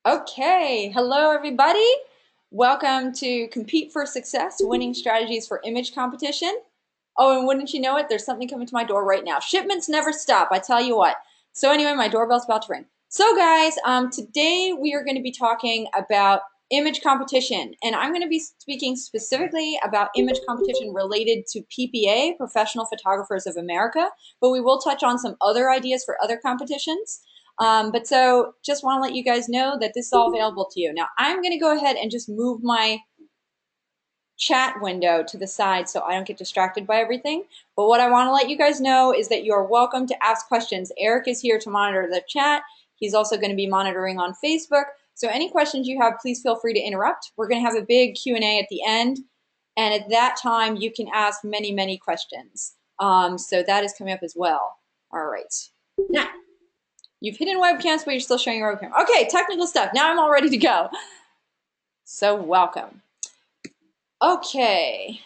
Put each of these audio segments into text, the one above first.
Okay, hello everybody. Welcome to Compete for Success, Winning Strategies for Image Competition. Oh, and wouldn't you know it, there's something coming to my door right now. Shipments never stop, I tell you what. So anyway, my doorbell's about to ring. So guys, today we are going to be talking about image competition, and I'm going to be speaking specifically about image competition related to PPA, Professional Photographers of America, but we will touch on some other ideas for other competitions. But so just want to let you guys know that this is all available to you. Now I'm going to go ahead and just move my chat window to the side so I don't get distracted by everything. But what I want to let you guys know is that you are welcome to ask questions. Eric is here to monitor the chat. He's also going to be monitoring on Facebook. So any questions you have, please feel free to interrupt. We're going to have a big Q&A at the end. And at that time, you can ask many, many questions. So that is coming up as well. All right. Now, you've hidden webcams, but you're still showing your webcam. Okay, technical stuff. Now I'm all ready to go. So welcome. Okay.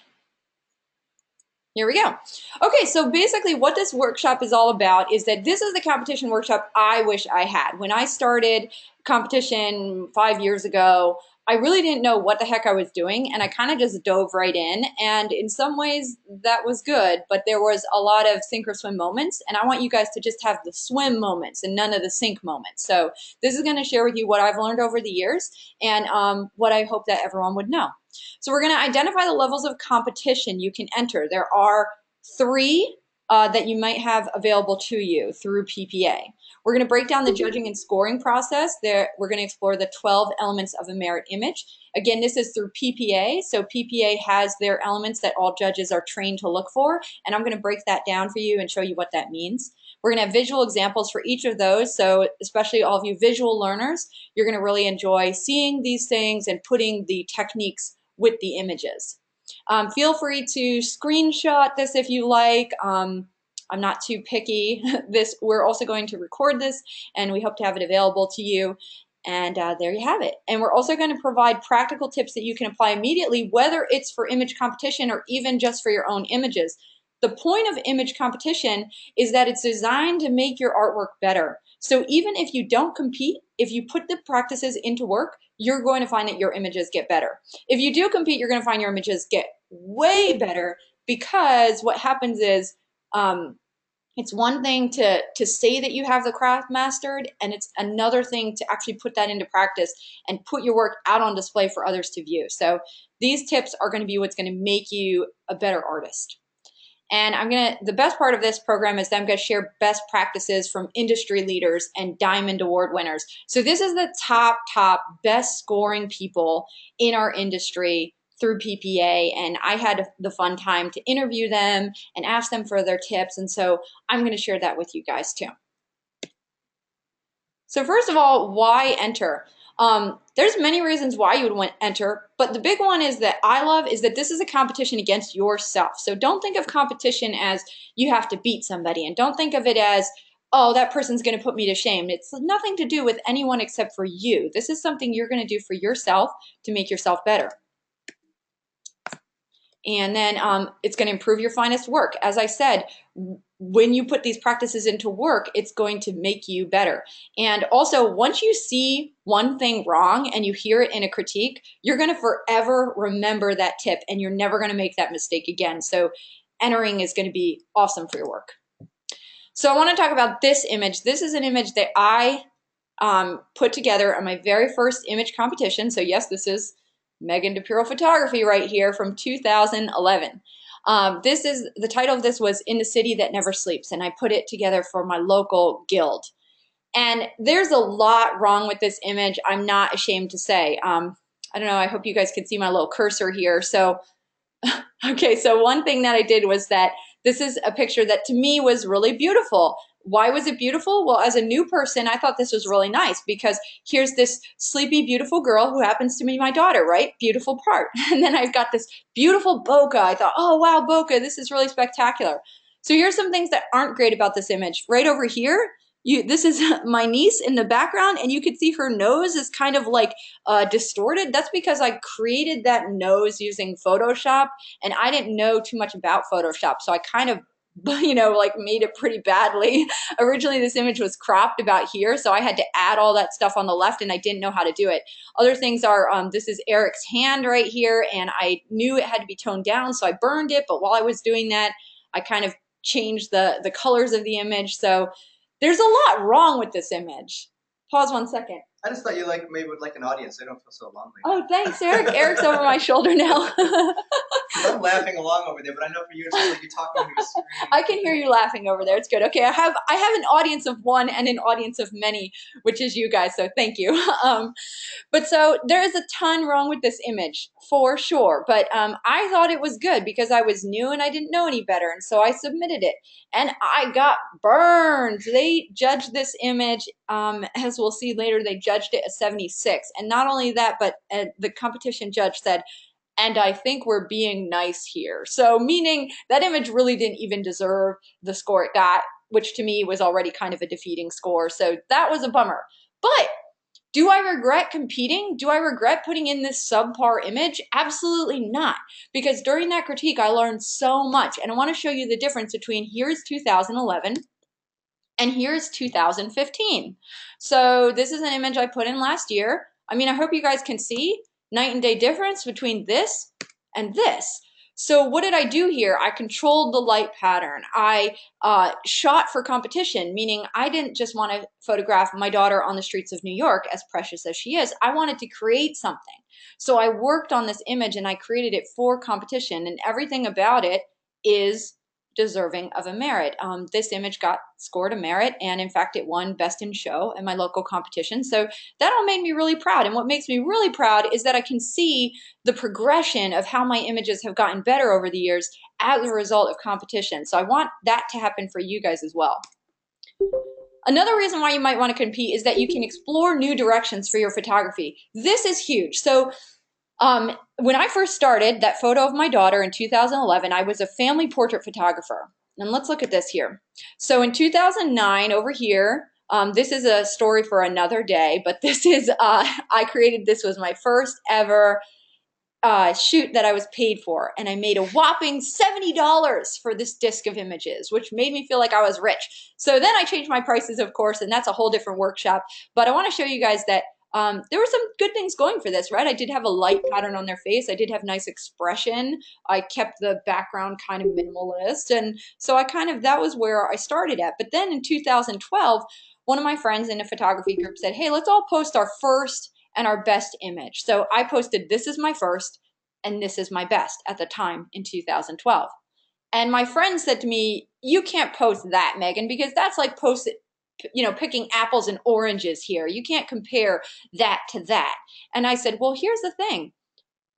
Here we go. Okay, so basically what this workshop is all about is that this is the competition workshop I wish I had. When I started competition 5 years ago, I really didn't know what the heck I was doing, and I kind of just dove right in, and in some ways that was good, but there was a lot of sink or swim moments, and I want you guys to just have the swim moments and none of the sink moments. So this is going to share with you what I've learned over the years and what I hope that everyone would know. So we're going to identify the levels of competition you can enter. There are three that you might have available to you through PPA. We're going to break down the judging and scoring process. We're going to explore the 12 elements of a merit image. Again, this is through PPA. So PPA has their elements that all judges are trained to look for. And I'm going to break that down for you and show you what that means. We're going to have visual examples for each of those. So especially all of you visual learners, you're going to really enjoy seeing these things and putting the techniques with the images. Feel free to screenshot this if you like. I'm not too picky. We're also going to record this, and we hope to have it available to you. And there you have it. And we're also going to provide practical tips that you can apply immediately, whether it's for image competition or even just for your own images. The point of image competition is that it's designed to make your artwork better. So even if you don't compete, if you put the practices into work, you're going to find that your images get better. If you do compete, you're going to find your images get way better, because what happens is it's one thing to say that you have the craft mastered, and it's another thing to actually put that into practice and put your work out on display for others to view. So these tips are going to be what's going to make you a better artist. And the best part of this program is that I'm going to share best practices from industry leaders and Diamond Award winners. So this is the top best scoring people in our industry through PPA, and I had the fun time to interview them and ask them for their tips, and so I'm going to share that with you guys too. So first of all, why enter? There's many reasons why you would want to enter, but the big one is that I love is that this is a competition against yourself. So don't think of competition as you have to beat somebody, and don't think of it as, oh, that person's going to put me to shame. It's nothing to do with anyone except for you. This is something you're going to do for yourself to make yourself better. And then it's going to improve your finest work. As I said, when you put these practices into work, it's going to make you better. And also, once you see one thing wrong and you hear it in a critique, you're going to forever remember that tip, and you're never going to make that mistake again. So entering is going to be awesome for your work. So I want to talk about this image. This is an image that I put together on my very first image competition. So yes, this is Megan DiPiero photography right here from 2011. The title of this was In the City That Never Sleeps, and I put it together for my local guild. And there's a lot wrong with this image, I'm not ashamed to say. I don't know, I hope you guys can see my little cursor here. So, okay, so one thing that I did was that this is a picture that to me was really beautiful. Why was it beautiful? Well, as a new person, I thought this was really nice, because here's this sleepy, beautiful girl who happens to be my daughter, right? Beautiful part. And then I've got this beautiful bokeh. I thought, oh, wow, bokeh, this is really spectacular. So here's some things that aren't great about this image. Right over here, this is my niece in the background, and you can see her nose is kind of like distorted. That's because I created that nose using Photoshop, and I didn't know too much about Photoshop, so I kind of like made it pretty badly. Originally, this image was cropped about here, so I had to add all that stuff on the left, and I didn't know how to do it. Other things are, this is Eric's hand right here, and I knew it had to be toned down, so I burned it, but while I was doing that, I kind of changed the colors of the image. So there's a lot wrong with this image. Pause 1 second. I just thought you maybe would like an audience. So I don't feel so lonely. Oh, thanks, Eric. Eric's over my shoulder now. I'm laughing along over there, but I know for you it's just like you're talking to a screen. I can hear you laughing over there. It's good. Okay, I have an audience of one and an audience of many, which is you guys. So thank you. But so there is a ton wrong with this image for sure. But I thought it was good because I was new and I didn't know any better, and so I submitted it, and I got burned. They judged this image, as we'll see later. They judged it a 76, and not only that, but the competition judge said, and I think we're being nice here. So meaning that image really didn't even deserve the score it got, which to me was already kind of a defeating score. So that was a bummer. But do I regret competing? Do I regret putting in this subpar image? Absolutely not. Because during that critique, I learned so much. And I want to show you the difference between here's 2011 and here's 2015. So this is an image I put in last year. I mean, I hope you guys can see night and day difference between this and this. So what did I do here? I controlled the light pattern. I shot for competition, meaning I didn't just want to photograph my daughter on the streets of New York, as precious as she is. I wanted to create something. So I worked on this image and I created it for competition, and everything about it is deserving of a merit. This image got scored a merit, and in fact it won best in show in my local competition. So that all made me really proud. And what makes me really proud is that I can see the progression of how my images have gotten better over the years as a result of competition. So I want that to happen for you guys as well. Another reason why you might want to compete is that you can explore new directions for your photography. This is huge. So when I first started that photo of my daughter in 2011, I was a family portrait photographer. And let's look at this here. So in 2009 over here, this is a story for another day, but this is, I created, this was my first ever shoot that I was paid for. And I made a whopping $70 for this disc of images, which made me feel like I was rich. So then I changed my prices, of course, and that's a whole different workshop. But I want to show you guys that there were some good things going for this, right? I did have a light pattern on their face. I did have nice expression. I kept the background kind of minimalist. And so that was where I started at. But then in 2012, one of my friends in a photography group said, hey, let's all post our first and our best image. So I posted, this is my first and this is my best at the time in 2012. And my friend said to me, you can't post that, Megan, because that's like picking apples and oranges here. You can't compare that to that. And I said, well, here's the thing.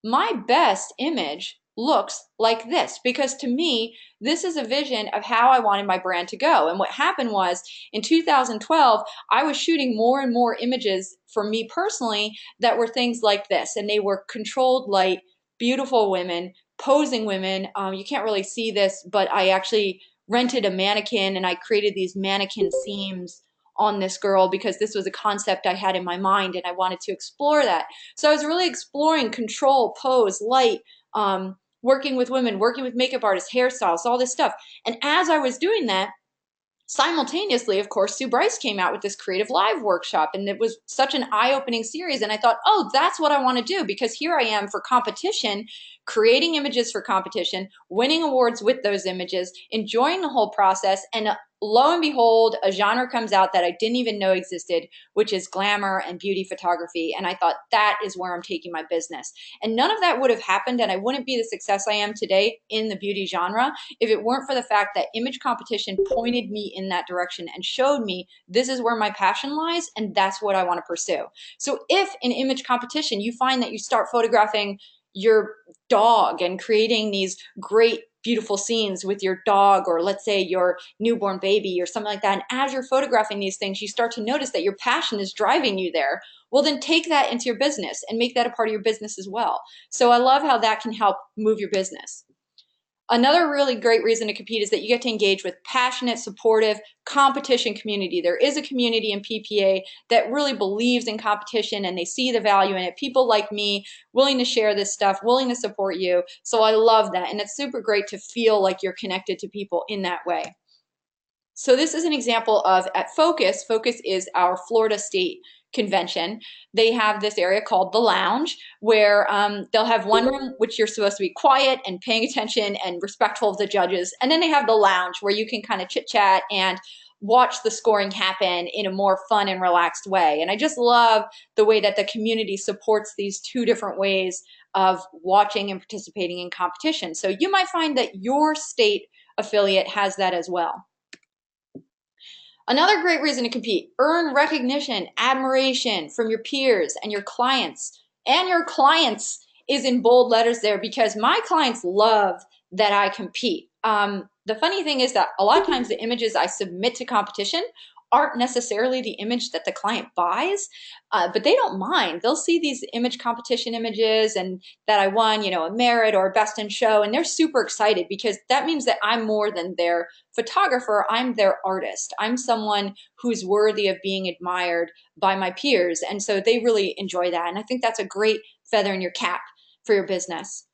My best image looks like this, because to me, this is a vision of how I wanted my brand to go. And what happened was in 2012, I was shooting more and more images for me personally that were things like this. And they were controlled light, beautiful women, posing women. You can't really see this, but I actually rented a mannequin and I created these mannequin seams on this girl because this was a concept I had in my mind and I wanted to explore that. So I was really exploring control, pose, light, working with women, working with makeup artists, hairstylists, all this stuff. And as I was doing that, simultaneously, of course, Sue Bryce came out with this Creative Live workshop, and it was such an eye-opening series. And I thought, oh, that's what I want to do, because here I am for competition, creating images for competition, winning awards with those images, enjoying the whole process, and lo and behold, a genre comes out that I didn't even know existed, which is glamour and beauty photography. And I thought, that is where I'm taking my business. And none of that would have happened, and I wouldn't be the success I am today in the beauty genre if it weren't for the fact that image competition pointed me in that direction and showed me this is where my passion lies, and that's what I want to pursue. So if in image competition you find that you start photographing your dog and creating these great beautiful scenes with your dog, or let's say your newborn baby or something like that, and as you're photographing these things, you start to notice that your passion is driving you there, well, then take that into your business and make that a part of your business as well. So I love how that can help move your business. Another really great reason to compete is that you get to engage with passionate, supportive competition community. There is a community in PPA that really believes in competition and they see the value in it. People like me willing to share this stuff, willing to support you. So I love that. And it's super great to feel like you're connected to people in that way. So this is an example of at Focus. Focus is our Florida State convention. They have this area called the lounge where they'll have one room which you're supposed to be quiet and paying attention and respectful of the judges. And then they have the lounge where you can kind of chit chat and watch the scoring happen in a more fun and relaxed way. And I just love the way that the community supports these two different ways of watching and participating in competition. So you might find that your state affiliate has that as well. Another great reason to compete, earn recognition, admiration from your peers and your clients. And your clients is in bold letters there because my clients love that I compete. The funny thing is that a lot of times the images I submit to competition aren't necessarily the image that the client buys, but they don't mind. They'll see these image competition images and that I won, a merit or a best in show, and they're super excited because that means that I'm more than their photographer. I'm their artist. I'm someone who's worthy of being admired by my peers, and so they really enjoy that. And I think that's a great feather in your cap for your business.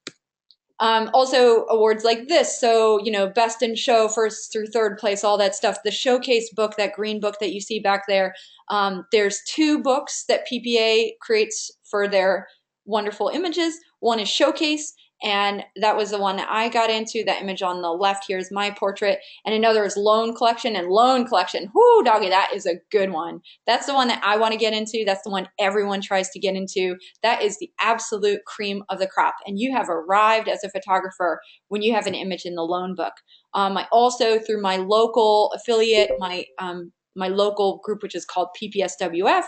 Also awards like this. So, best in show, first through third place, all that stuff. The showcase book, that green book that you see back there. There's two books that PPA creates for their wonderful images. One is Showcase, and that was the one that I got into. That image on the left here is my portrait. And another is Loan Collection. And Loan Collection, whoo, doggy, that is a good one. That's the one that I want to get into. That's the one everyone tries to get into. That is the absolute cream of the crop. And you have arrived as a photographer when you have an image in the loan book. I also, through my local affiliate, my local group, which is called PPSWF,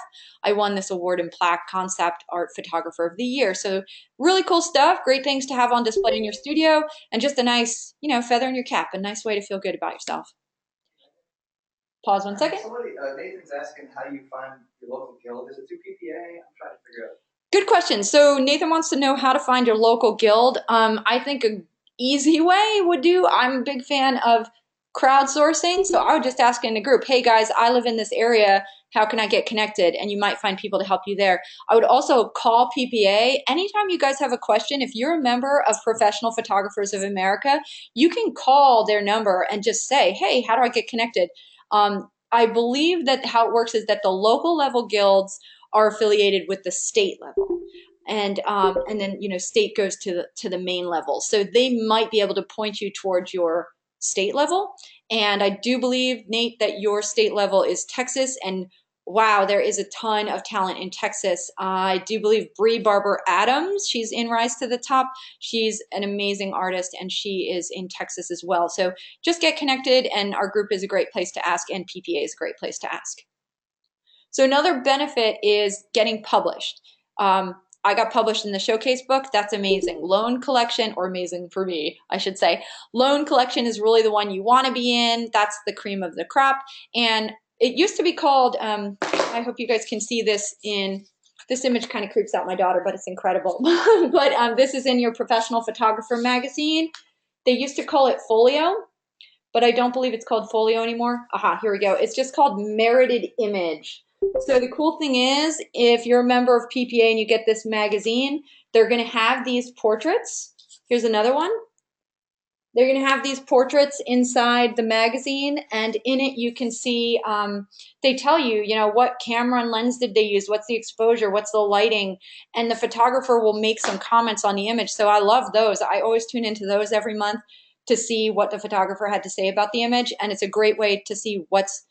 I won this award in Plaque Concept Art Photographer of the Year. So really cool stuff, great things to have on display in your studio, and just a nice, feather in your cap, a nice way to feel good about yourself. Pause 1 second. Nathan's asking how you find your local guild. Is it through PPA? I'm trying to figure out. Good question. So Nathan wants to know how to find your local guild. I think an easy way would do, I'm a big fan of crowdsourcing. So I would just ask in a group, hey guys, I live in this area. How can I get connected? And you might find people to help you there. I would also call PPA. Anytime you guys have a question, if you're a member of Professional Photographers of America, you can call their number and just say, hey, how do I get connected? I believe that how it works is that the local level guilds are affiliated with the state level. And then state goes to the main level. So they might be able to point you towards your state level. And I do believe, Nate, that your state level is Texas. And wow, there is a ton of talent in Texas. I do believe Bree Barber Adams, she's in Rise to the Top. She's an amazing artist and she is in Texas as well. So just get connected, and our group is a great place to ask, and PPA is a great place to ask. So another benefit is getting published. I got published in the Showcase book. That's amazing. Loan Collection, or amazing for me, I should say. Loan Collection is really the one you want to be in. That's the cream of the crop. And it used to be called, I hope you guys can see this this image kind of creeps out my daughter, but it's incredible. But this is in your Professional Photographer magazine. They used to call it Folio, but I don't believe it's called Folio anymore. Aha, here we go. It's just called Merited Image. So the cool thing is, if you're a member of PPA and you get this magazine, they're going to have these portraits. Here's another one. They're going to have these portraits inside the magazine, and in it you can see, they tell you, what camera and lens did they use, what's the exposure, what's the lighting, and the photographer will make some comments on the image. So I love those. I always tune into those every month to see what the photographer had to say about the image, and it's a great way to see what's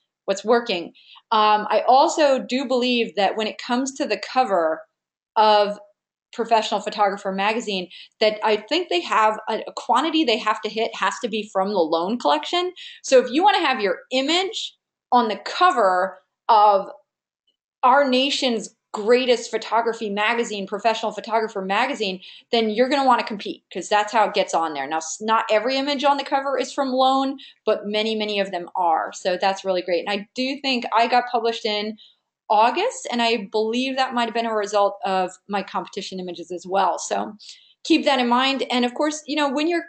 working. I also do believe that when it comes to the cover of Professional Photographer magazine, that I think they have a quantity they have to hit has to be from the loan collection. So if you want to have your image on the cover of our nation's greatest photography magazine, Professional Photographer magazine, then you're going to want to compete, because that's how it gets on there. Now, not every image on the cover is from loan, but many, many of them are. So that's really great. And I do think I got published in August, and I believe that might have been a result of my competition images as well. So keep that in mind. And of course, when you're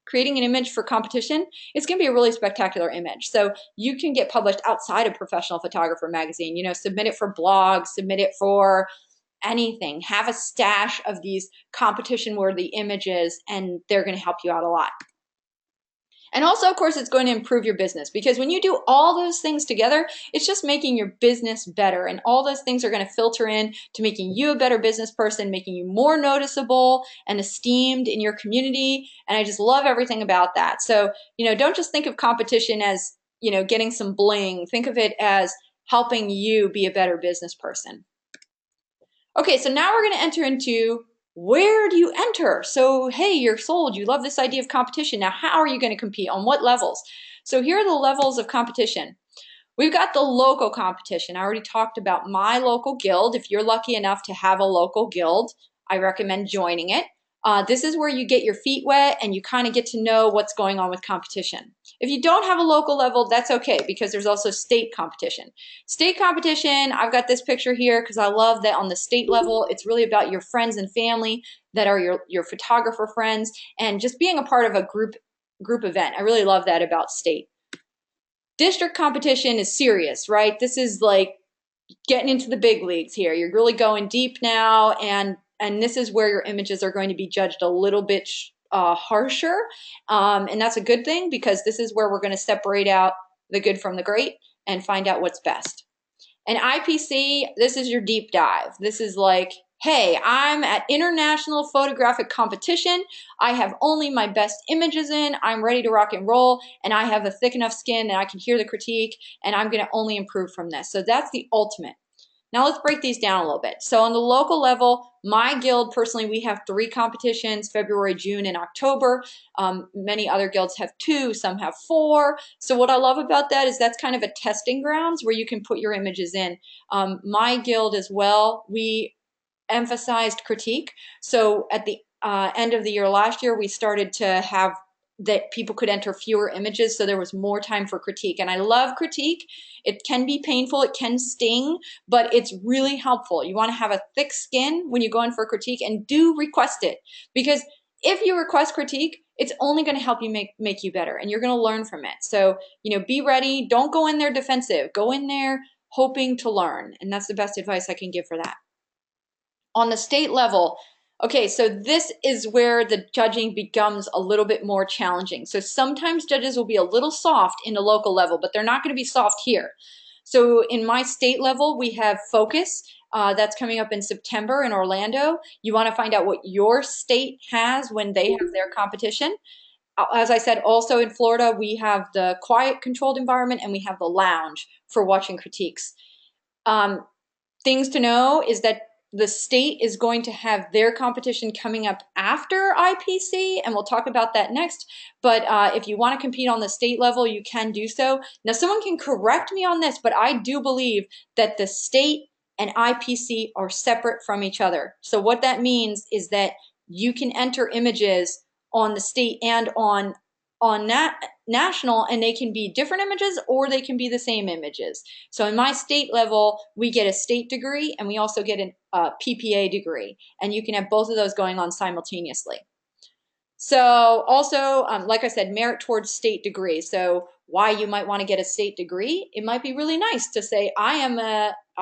creating an image for competition, it's going to be a really spectacular image. So you can get published outside of Professional Photographer magazine, you know, submit it for blogs, submit it for anything. Have a stash of these competition worthy images, and they're going to help you out a lot. And also, of course, it's going to improve your business, because when you do all those things together, it's just making your business better. And all those things are going to filter in to making you a better business person, making you more noticeable and esteemed in your community. And I just love everything about that. So, you know, don't just think of competition as, you know, getting some bling. Think of it as helping you be a better business person. Okay, so now we're going to enter into, where do you enter? So, hey, you're sold. You love this idea of competition. Now, how are you going to compete? On what levels? So here are the levels of competition. We've got the local competition. I already talked about my local guild. If you're lucky enough to have a local guild, I recommend joining it. This is where you get your feet wet and you kind of get to know what's going on with competition. If you don't have a local level, that's okay, because there's also state competition. State competition, I've got this picture here because I love that on the state level, it's really about your friends and family that are your photographer friends, and just being a part of a group event. I really love that about state. District competition is serious, right? This is like getting into the big leagues here. You're really going deep now, and this is where your images are going to be judged a little bit harsher, and that's a good thing, because this is where we're going to separate out the good from the great and find out what's best. And IPC, this is your deep dive. This is like, hey, I'm at international photographic competition. I have only my best images in. I'm ready to rock and roll, and I have a thick enough skin that I can hear the critique, and I'm going to only improve from this. So that's the ultimate. Now let's break these down a little bit. So on the local level, my guild, personally, we have 3 competitions, February, June, and October. Many other guilds have 2, some have 4. So what I love about that is that's kind of a testing grounds where you can put your images in. My guild as well, we emphasized critique. So at the end of the year last year, we started to have that people could enter fewer images, so there was more time for critique. And I love critique. It can be painful, it can sting, but it's really helpful. You want to have a thick skin when you go in for critique, and do request it, because if you request critique, it's only going to help you make you better, and you're going to learn from it. So, you know, be ready. Don't go in there defensive. Go in there hoping to learn, and that's the best advice I can give for that. On the state level, okay, so this is where the judging becomes a little bit more challenging. So sometimes judges will be a little soft in the local level, but they're not going to be soft here. So in my state level, we have Focus. That's coming up in September in Orlando. You want to find out what your state has when they have their competition. As I said, also in Florida, we have the quiet controlled environment, and we have the lounge for watching critiques. Things to know is that the state is going to have their competition coming up after IPC, and we'll talk about that next. But if you want to compete on the state level, you can do so. Now, someone can correct me on this, but I do believe that the state and IPC are separate from each other. So what that means is that you can enter images on the state and on national, and they can be different images or they can be the same images. So in my state level, we get a state degree, and we also get a PPA degree, and you can have both of those going on simultaneously. So also, like I said, merit towards state degree. So why you might want to get a state degree, it might be really nice to say, I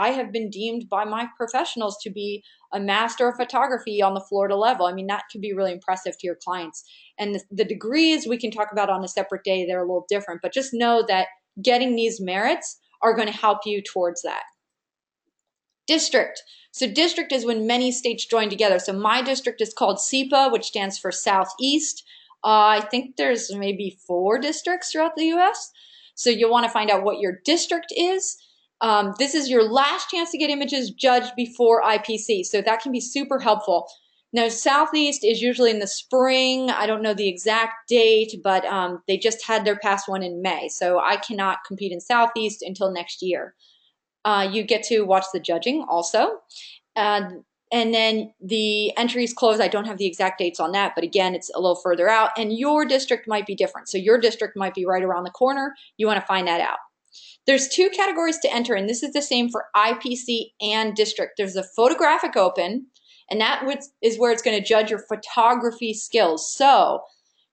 have been deemed by my professionals to be a master of photography on the Florida level. I mean, that could be really impressive to your clients. And the degrees we can talk about on a separate day. They're a little different, but just know that getting these merits are going to help you towards that. District. So district is when many states join together. So my district is called SEPA, which stands for Southeast. I think there's maybe 4 districts throughout the US. So you'll want to find out what your district is. This is your last chance to get images judged before IPC. So that can be super helpful. Now, Southeast is usually in the spring. I don't know the exact date, but they just had their past one in May. So I cannot compete in Southeast until next year. You get to watch the judging also. And then the entries close. I don't have the exact dates on that, but again, it's a little further out. And your district might be different. So your district might be right around the corner. You want to find that out. There's 2 categories to enter, and this is the same for IPC and district. There's a photographic open, and that is where it's going to judge your photography skills. So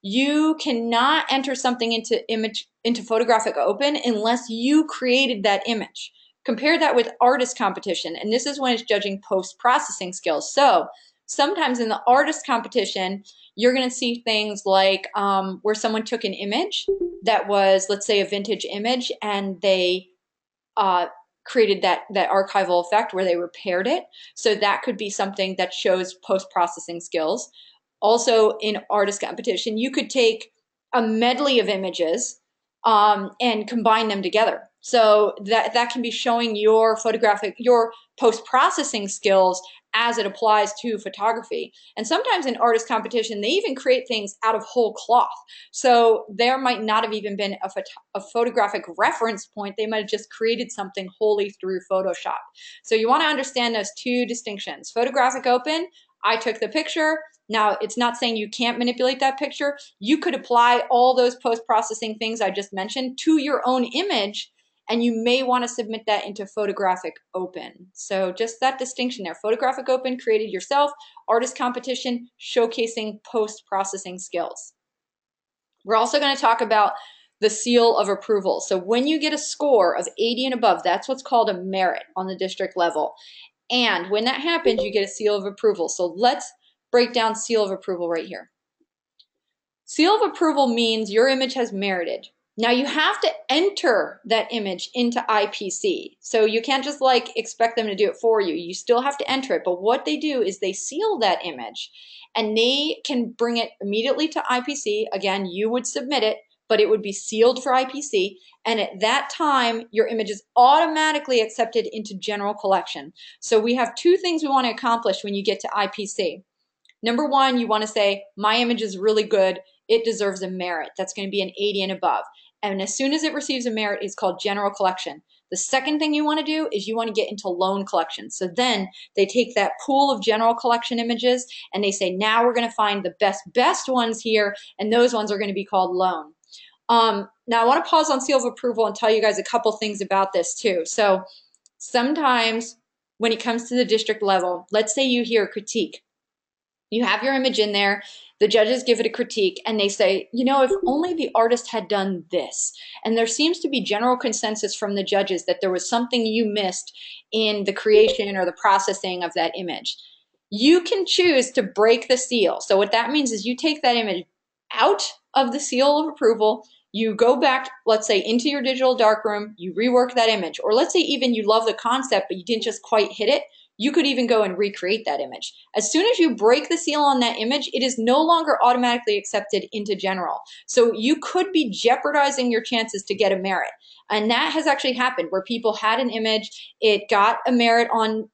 you cannot enter something into photographic open unless you created that image. Compare that with artist competition, and this is when it's judging post-processing skills. So sometimes in the artist competition, you're going to see things like where someone took an image that was, let's say, a vintage image, and they uh, created that archival effect where they repaired it. So that could be something that shows post-processing skills. Also, in artist competition, you could take a medley of images and combine them together. So that can be showing your post-processing skills as it applies to photography. And sometimes in artist competition, they even create things out of whole cloth. So there might not have even been a photographic reference point. They might have just created something wholly through Photoshop. So you want to understand those two distinctions. Photographic open, I took the picture. Now, it's not saying you can't manipulate that picture. You could apply all those post-processing things I just mentioned to your own image, and you may want to submit that into photographic open. So just that distinction there. Photographic open, created yourself. Artist competition, showcasing post-processing skills. We're also going to talk about the seal of approval. So when you get a score of 80 and above, that's what's called a merit on the district level. And when that happens, you get a seal of approval. So let's break down seal of approval right here. Seal of approval means your image has merited. Now you have to enter that image into IPC. So you can't just like expect them to do it for you. You still have to enter it. But what they do is they seal that image and they can bring it immediately to IPC. Again, you would submit it, but it would be sealed for IPC. And at that time, your image is automatically accepted into general collection. So we have two things we want to accomplish when you get to IPC. Number one, you want to say, my image is really good. It deserves a merit. That's going to be an 80 and above. And as soon as it receives a merit, it's called general collection. The second thing you want to do is you want to get into loan collection. So then they take that pool of general collection images and they say, now we're going to find the best ones here, and those ones are going to be called loan. Now I want to pause on seal of approval and tell you guys a couple things about this too. So sometimes when it comes to the district level, let's say you hear a critique. You have your image in there, the judges give it a critique, and they say, you know, if only the artist had done this. And there seems to be general consensus from the judges that there was something you missed in the creation or the processing of that image. You can choose to break the seal. So what that means is you take that image out of the seal of approval, you go back, let's say, into your digital darkroom, you rework that image. Or let's say even you love the concept, but you didn't just quite hit it. You could even go and recreate that image. As soon as you break the seal on that image, it is no longer automatically accepted into general. So you could be jeopardizing your chances to get a merit. And that has actually happened where people had an image, it got a merit on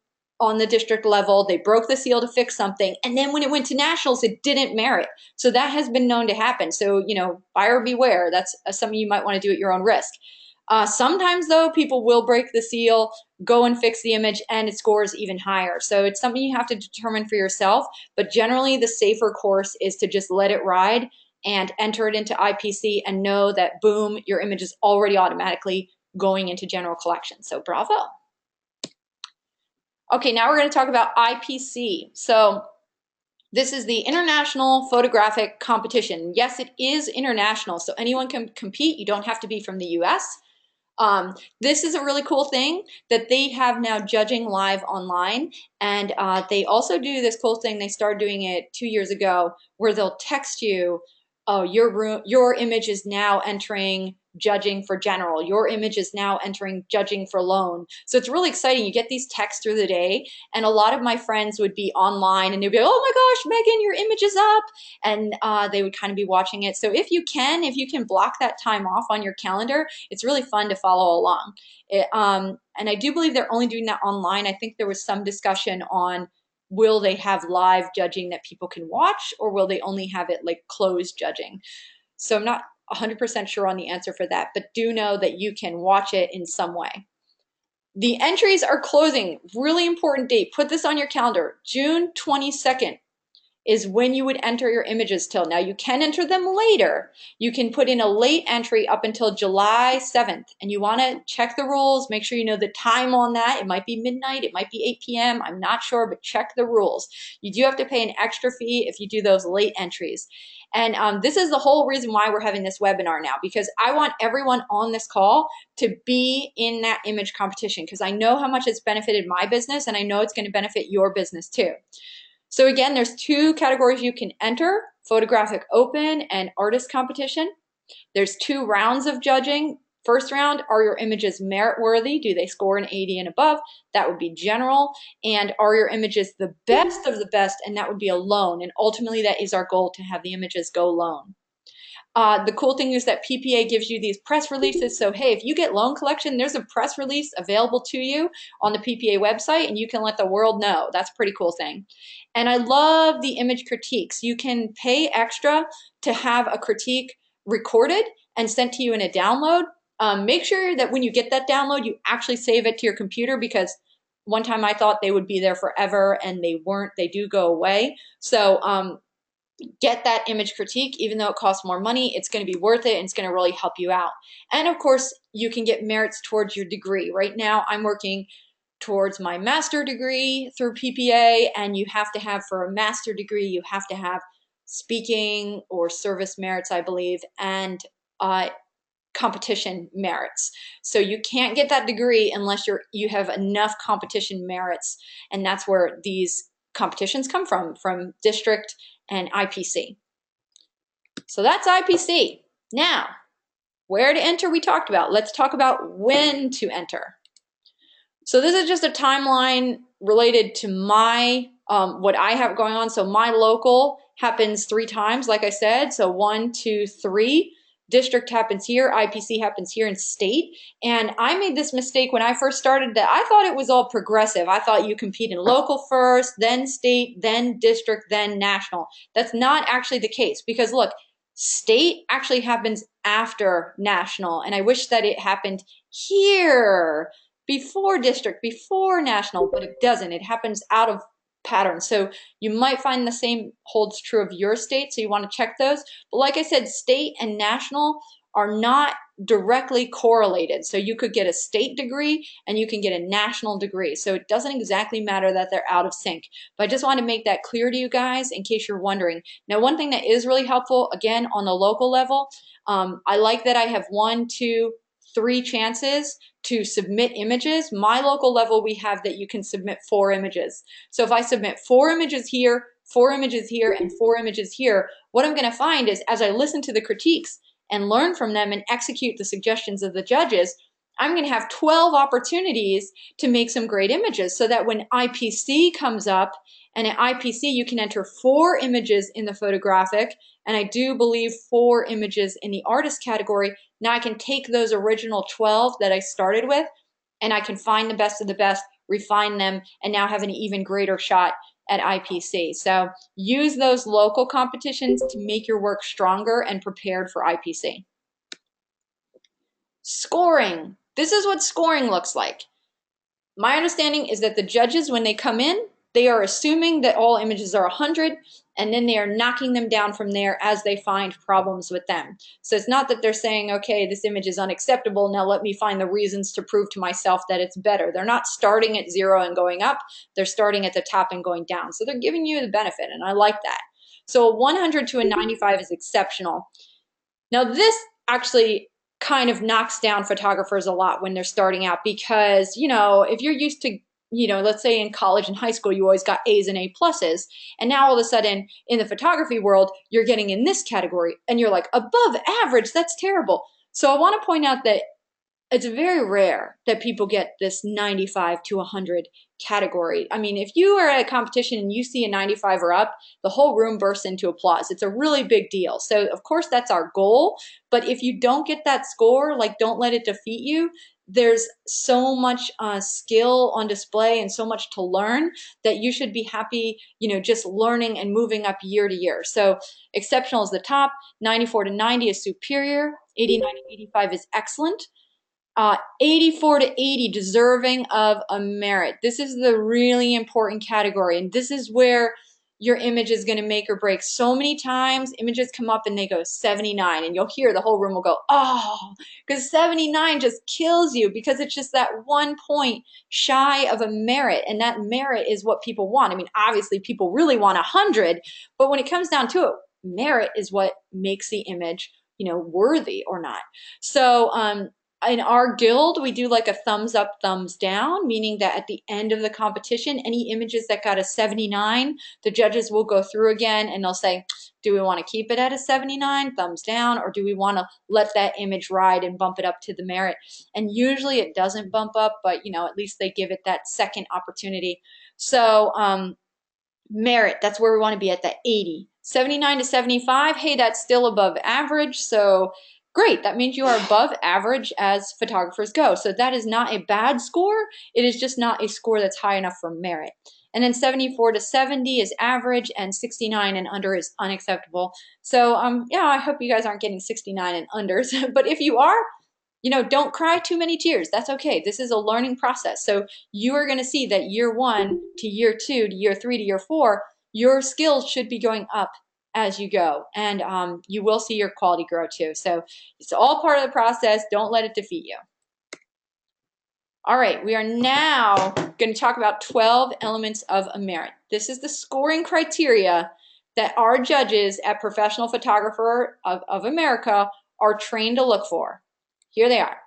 the district level, they broke the seal to fix something, and then when it went to nationals, it didn't merit. So that has been known to happen. So, you know, buyer beware. That's something you might want to do at your own risk. Sometimes, though, people will break the seal, go and fix the image, and it scores even higher. So it's something you have to determine for yourself. But generally, the safer course is to just let it ride and enter it into IPC and know that, boom, your image is already automatically going into general collection. So bravo. Okay, now we're going to talk about IPC. So this is the International Photographic Competition. Yes, it is international, so anyone can compete. You don't have to be from the US. This is a really cool thing that they have now judging live online, and they also do this cool thing. They started doing it 2 years ago, where they'll text you, "Oh, your image is now entering judging for general. Your image is now entering judging for loan." So it's really exciting. You get these texts through the day, and a lot of my friends would be online, and they'd be like, "Oh my gosh, Megan, your image is up," and they would kind of be watching it. So if you can block that time off on your calendar, it's really fun to follow along. And I do believe they're only doing that online. I think there was some discussion on, will they have live judging that people can watch, or will they only have it like closed judging? So I'm not 100% sure on the answer for that, but do know that you can watch it in some way. The entries are closing. Really important date. Put this on your calendar. June 22nd is when you would enter your images till. Now you can enter them later. You can put in a late entry up until July 7th, and you want to check the rules, make sure you know the time on that. It might be midnight, it might be 8 p.m. I'm not sure, but check the rules. You do have to pay an extra fee if you do those late entries. And this is the whole reason why we're having this webinar now, because I want everyone on this call to be in that image competition, because I know how much it's benefited my business, and I know it's going to benefit your business too. So again, there's two categories you can enter: photographic open and artist competition. There's 2 rounds of judging. First round, are your images merit worthy? Do they score an 80 and above? That would be general. And are your images the best of the best? And that would be a loan. And ultimately, that is our goal, to have the images go loan. The cool thing is that PPA gives you these press releases. So, hey, if you get loan collection, there's a press release available to you on the PPA website, and you can let the world know. That's a pretty cool thing. And I love the image critiques. You can pay extra to have a critique recorded and sent to you in a download. Make sure that when you get that download, you actually save it to your computer, because one time I thought they would be there forever, and they weren't. They do go away. So get that image critique. Even though it costs more money, it's going to be worth it, and it's going to really help you out. And of course, you can get merits towards your degree. Right now, I'm working towards my master degree through PPA, and you have to have, for a master degree, you have to have speaking or service merits, I believe, and competition merits. So you can't get that degree unless you have enough competition merits, and that's where these competitions come from district and IPC. So that's IPC. Now, where to enter we talked about. Let's talk about when to enter. So this is just a timeline related to my what I have going on. So my local happens 3 times, like I said. So 1, 2, 3. District happens here, IPC happens here, and state. And I made this mistake when I first started, that I thought it was all progressive. I thought you compete in local first, then state, then district, then national. That's not actually the case, because look, state actually happens after national, and I wish that it happened here before district, before national, but it doesn't. It happens out of pattern. So you might find the same holds true of your state, so you want to check those. But like I said, state and national are not directly correlated. So you could get a state degree and you can get a national degree. So it doesn't exactly matter that they're out of sync. But I just want to make that clear to you guys in case you're wondering. Now, one thing that is really helpful, again, on the local level, I like that I have 1, 2, 3 chances to submit images. My local level, we have that you can submit 4 images. So if I submit 4 images here, 4 images here, and 4 images here, what I'm going to find is, as I listen to the critiques and learn from them and execute the suggestions of the judges, I'm going to have 12 opportunities to make some great images, so that when IPC comes up, and at IPC you can enter 4 images in the photographic, and I do believe 4 images in the artist category. Now I can take those original 12 that I started with, and I can find the best of the best, refine them, and now have an even greater shot at IPC. So use those local competitions to make your work stronger and prepared for IPC. Scoring. This is what scoring looks like. My understanding is that the judges, when they come in, they are assuming that all images are 100, and then they are knocking them down from there as they find problems with them. So it's not that they're saying, okay, this image is unacceptable, now let me find the reasons to prove to myself that it's better. They're not starting at 0 and going up, they're starting at the top and going down. So they're giving you the benefit, and I like that. So a 100 to a 95 is exceptional. Now this actually kind of knocks down photographers a lot when they're starting out, because, you know, if you're used to, you know, let's say in college and high school, you always got A's and A pluses, and now all of a sudden in the photography world, you're getting in this category and you're like, above average, that's terrible. So I want to point out that it's very rare that people get this 95 to 100 category. I mean, if you are at a competition and you see a 95 or up, the whole room bursts into applause. It's a really big deal. So of course that's our goal, but if you don't get that score, like, don't let it defeat you. There's so much skill on display and so much to learn that you should be happy, you know, just learning and moving up year to year. So exceptional is the top, 94 to 90 is superior, 89 to 85 is excellent. 84 to 80, deserving of a merit. This is the really important category, and this is where your image is going to make or break. So many times images come up and they go 79, and you'll hear the whole room will go, oh, because 79 just kills you, because it's just that 1 point shy of a merit, and that merit is what people want. I mean, obviously people really want 100, but when it comes down to it, merit is what makes the image, worthy or not. So in our guild, we do like a thumbs up, thumbs down, meaning that at the end of the competition, any images that got a 79, the judges will go through again and they'll say, do we want to keep it at a 79, thumbs down, or do we want to let that image ride and bump it up to the merit? And usually it doesn't bump up, but at least they give it that second opportunity. So merit, that's where we want to be, at that 80. 79 to 75, hey, that's still above average, so great. That means you are above average as photographers go. So that is not a bad score. It is just not a score that's high enough for merit. And then 74 to 70 is average, and 69 and under is unacceptable. So yeah, I hope you guys aren't getting 69 and unders, but if you are, don't cry too many tears. That's okay. This is a learning process. So you are going to see that year 1 to year 2 to year 3 to year 4, your skills should be going up as you go. And you will see your quality grow too. So it's all part of the process. Don't let it defeat you. All right, we are now going to talk about 12 elements of a merit. This is the scoring criteria that our judges at Professional Photographer of America are trained to look for. Here they are.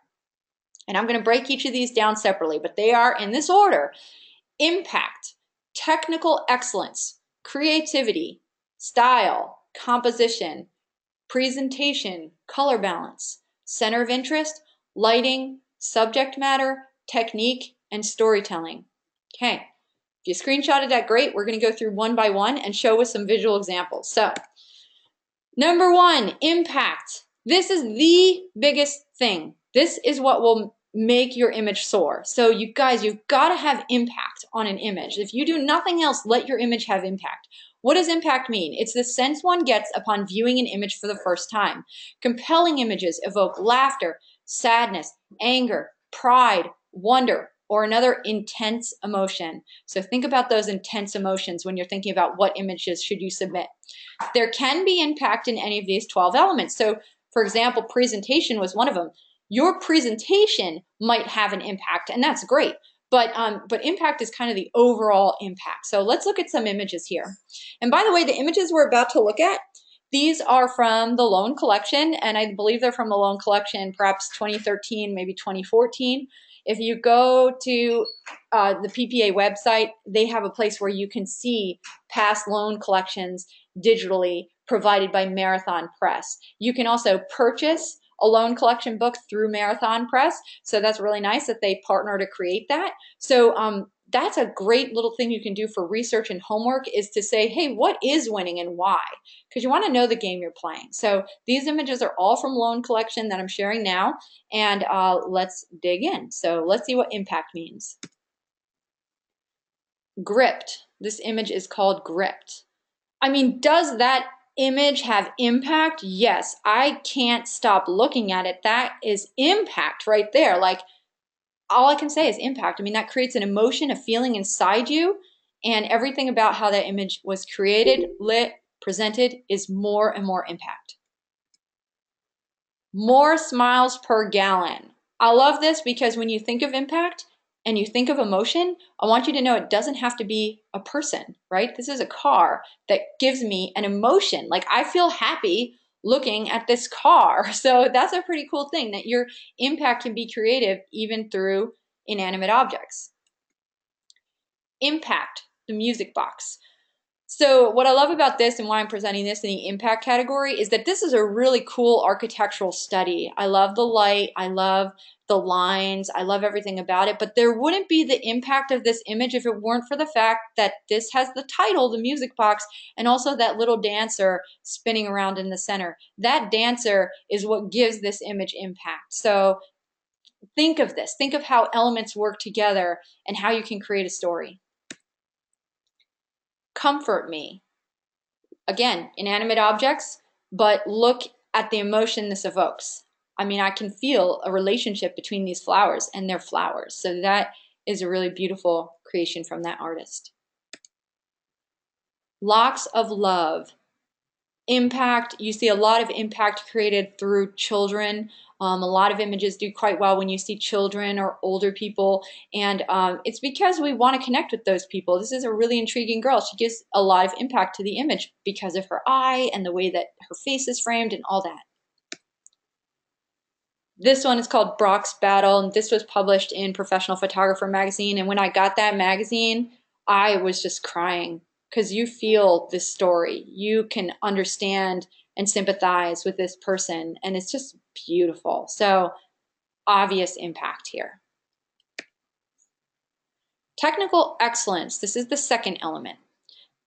And I'm going to break each of these down separately, but they are in this order: impact, technical excellence, creativity, style, composition, presentation, color balance, center of interest, lighting, subject matter, technique, and storytelling. Okay, if you screenshotted that, great. We're going to go through one by one and show with some visual examples. So, number 1, impact. This is the biggest thing. This is what will make your image soar. So you guys, you've got to have impact on an image. If you do nothing else, let your image have impact. What does impact mean? It's the sense one gets upon viewing an image for the first time. Compelling images evoke laughter, sadness, anger, pride, wonder, or another intense emotion. So think about those intense emotions when you're thinking about what images should you submit. There can be impact in any of these 12 elements. So, for example, presentation was one of them. Your presentation might have an impact, and that's great. But impact is kind of the overall impact. So let's look at some images here. And by the way, the images we're about to look at, these are from the Loan Collection, and I believe they're from the Loan Collection, perhaps 2013, maybe 2014. If you go to the PPA website, they have a place where you can see past loan collections digitally provided by Marathon Press. You can also purchase a loan collection book through Marathon Press. So that's really nice that they partner to create that. So that's a great little thing you can do for research and homework, is to say, hey, what is winning and why? Because you want to know the game you're playing. So these images are all from Loan Collection that I'm sharing now, and let's dig in. So let's see what impact means. Gripped. This image is called Gripped. I mean, does that image have impact? Yes, I can't stop looking at it. That is impact right there. Like, all I can say is impact. I mean, that creates an emotion, a feeling inside you, and everything about how that image was created, lit, presented is more and more impact. More smiles per gallon. I love this because when you think of impact and you think of emotion, I want you to know it doesn't have to be a person, right? This is a car that gives me an emotion. Like, I feel happy looking at this car. So that's a pretty cool thing, that your impact can be creative even through inanimate objects. Impact, the music box. So what I love about this, and why I'm presenting this in the impact category, is that this is a really cool architectural study. I love the light, I love the lines, I love everything about it, but there wouldn't be the impact of this image if it weren't for the fact that this has the title, the music box, and also that little dancer spinning around in the center. That dancer is what gives this image impact. So think of this, think of how elements work together and how you can create a story. Comfort me. Again, inanimate objects, but look at the emotion this evokes. I mean, I can feel a relationship between these flowers, and they're flowers. So that is a really beautiful creation from that artist. Locks of love. Impact, you see a lot of impact created through children. A lot of images do quite well when you see children or older people, and it's because we want to connect with those people. This is a really intriguing girl. She gives a lot of impact to the image because of her eye and the way that her face is framed and all that. This one is called Brock's Battle, and this was published in Professional Photographer magazine. And when I got that magazine, I was just crying because you feel this story. You can understand and sympathize with this person, and it's just beautiful. So, obvious impact here. Technical excellence. This is the second element.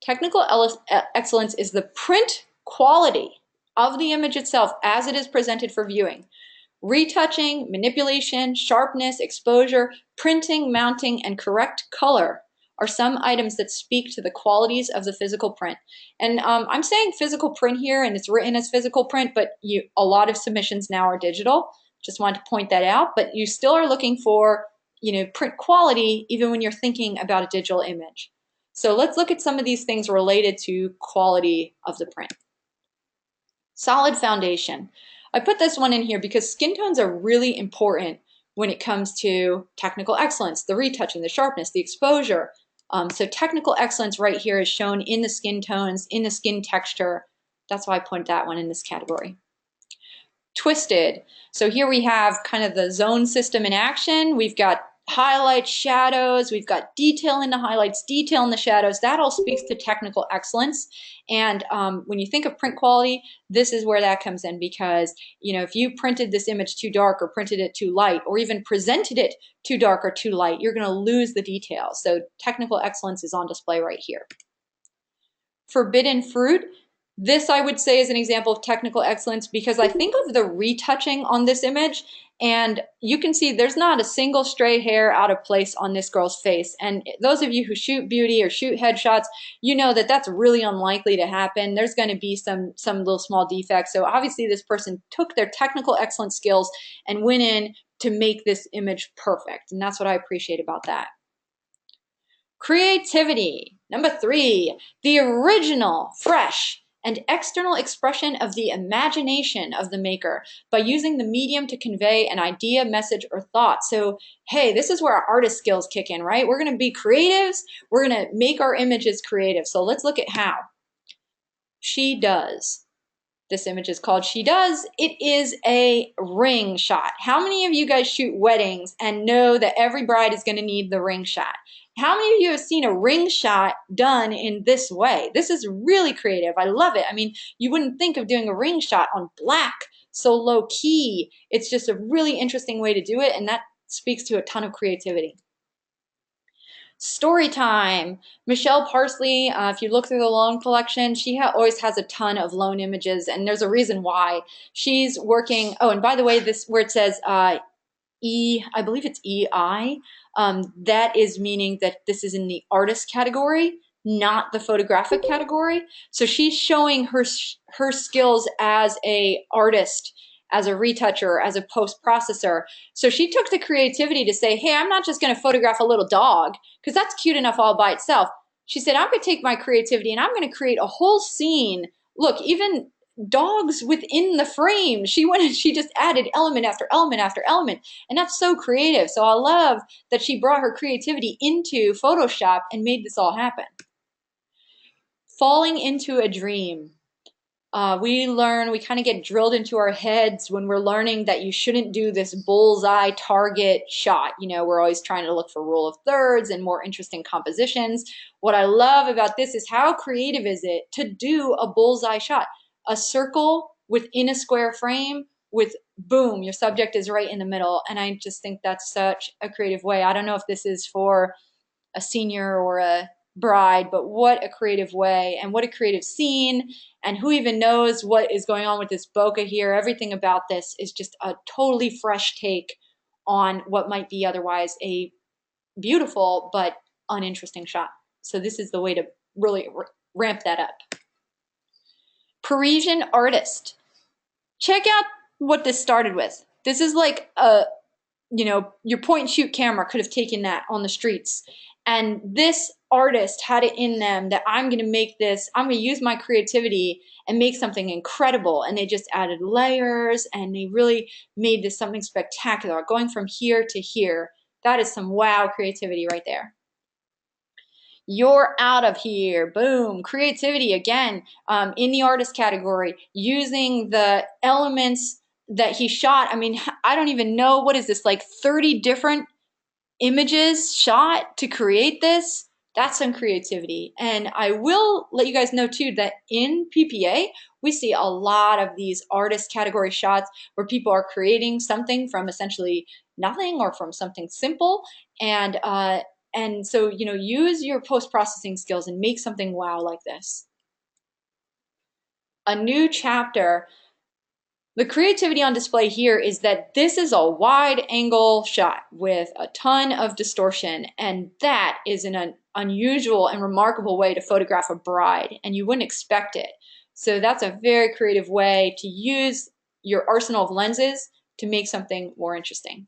Technical excellence is the print quality of the image itself as it is presented for viewing. Retouching, manipulation, sharpness, exposure, printing, mounting, and correct color are some items that speak to the qualities of the physical print. And I'm saying physical print here, and it's written as physical print, but a lot of submissions now are digital. Just wanted to point that out. But you still are looking for, print quality even when you're thinking about a digital image. So let's look at some of these things related to quality of the print. Solid foundation. I put this one in here because skin tones are really important when it comes to technical excellence, the retouching, the sharpness, the exposure. So technical excellence right here is shown in the skin tones, in the skin texture. That's why I put that one in this category. Twisted. So here we have kind of the zone system in action. We've got highlights, shadows, we've got detail in the highlights, detail in the shadows. That all speaks to technical excellence. And when you think of print quality, this is where that comes in, because if you printed this image too dark or printed it too light or even presented it too dark or too light, you're going to lose the details. So technical excellence is on display right here. Forbidden fruit. This, I would say, is an example of technical excellence because I think of the retouching on this image, and you can see there's not a single stray hair out of place on this girl's face. And those of you who shoot beauty or shoot headshots, you know that that's really unlikely to happen. There's going to be some little small defects. So obviously this person took their technical excellence skills and went in to make this image perfect. And that's what I appreciate about that. Creativity. Number 3, the original, fresh, and external expression of the imagination of the maker by using the medium to convey an idea, message, or thought. So, hey, this is where our artist skills kick in, right? We're going to be creatives. We're going to make our images creative. So let's look at how. She Does. This image is called She Does. It is a ring shot. How many of you guys shoot weddings and know that every bride is going to need the ring shot? How many of you have seen a ring shot done in this way? This is really creative. I love it. I mean, you wouldn't think of doing a ring shot on black so low key. It's just a really interesting way to do it, and that speaks to a ton of creativity. Story time. Michelle Parsley, if you look through the Lone collection, she always has a ton of Lone images, and there's a reason why. She's working, oh, and by the way, this where it says E, I believe it's EI, that is meaning that this is in the artist category, not the photographic category. So she's showing her skills as a artist, as a retoucher, as a post-processor. So she took the creativity to say, hey, I'm not just going to photograph a little dog, because that's cute enough all by itself. She said, I'm going to take my creativity and I'm going to create a whole scene. Look, even dogs within the frame. She went and she just added element after element after element. And that's so creative. So I love that she brought her creativity into Photoshop and made this all happen. Falling into a dream. We kind of get drilled into our heads when we're learning that you shouldn't do this bullseye target shot. We're always trying to look for rule of thirds and more interesting compositions. What I love about this is how creative is it to do a bullseye shot? A circle within a square frame with boom, your subject is right in the middle. And I just think that's such a creative way. I don't know if this is for a senior or a bride, but what a creative way and what a creative scene, and who even knows what is going on with this bokeh here. Everything about this is just a totally fresh take on what might be otherwise a beautiful but uninteresting shot. So this is the way to really ramp that up. Parisian artist. Check out what this started with. This is like your point and shoot camera could have taken that on the streets. And this artist had it in them that I'm going to make this, I'm going to use my creativity and make something incredible. And they just added layers and they really made this something spectacular, going from here to here. That is some wow creativity right there. You're out of here. Boom. Creativity again, in the artist category, using the elements that he shot. I mean, I don't even know, what is this, like 30 different images shot to create this? That's some creativity. And I will let you guys know too that in PPA, we see a lot of these artist category shots where people are creating something from essentially nothing or from something simple. And so, use your post-processing skills and make something wow like this. A new chapter. The creativity on display here is that this is a wide angle shot with a ton of distortion, and that is an unusual and remarkable way to photograph a bride, and you wouldn't expect it. So that's a very creative way to use your arsenal of lenses to make something more interesting.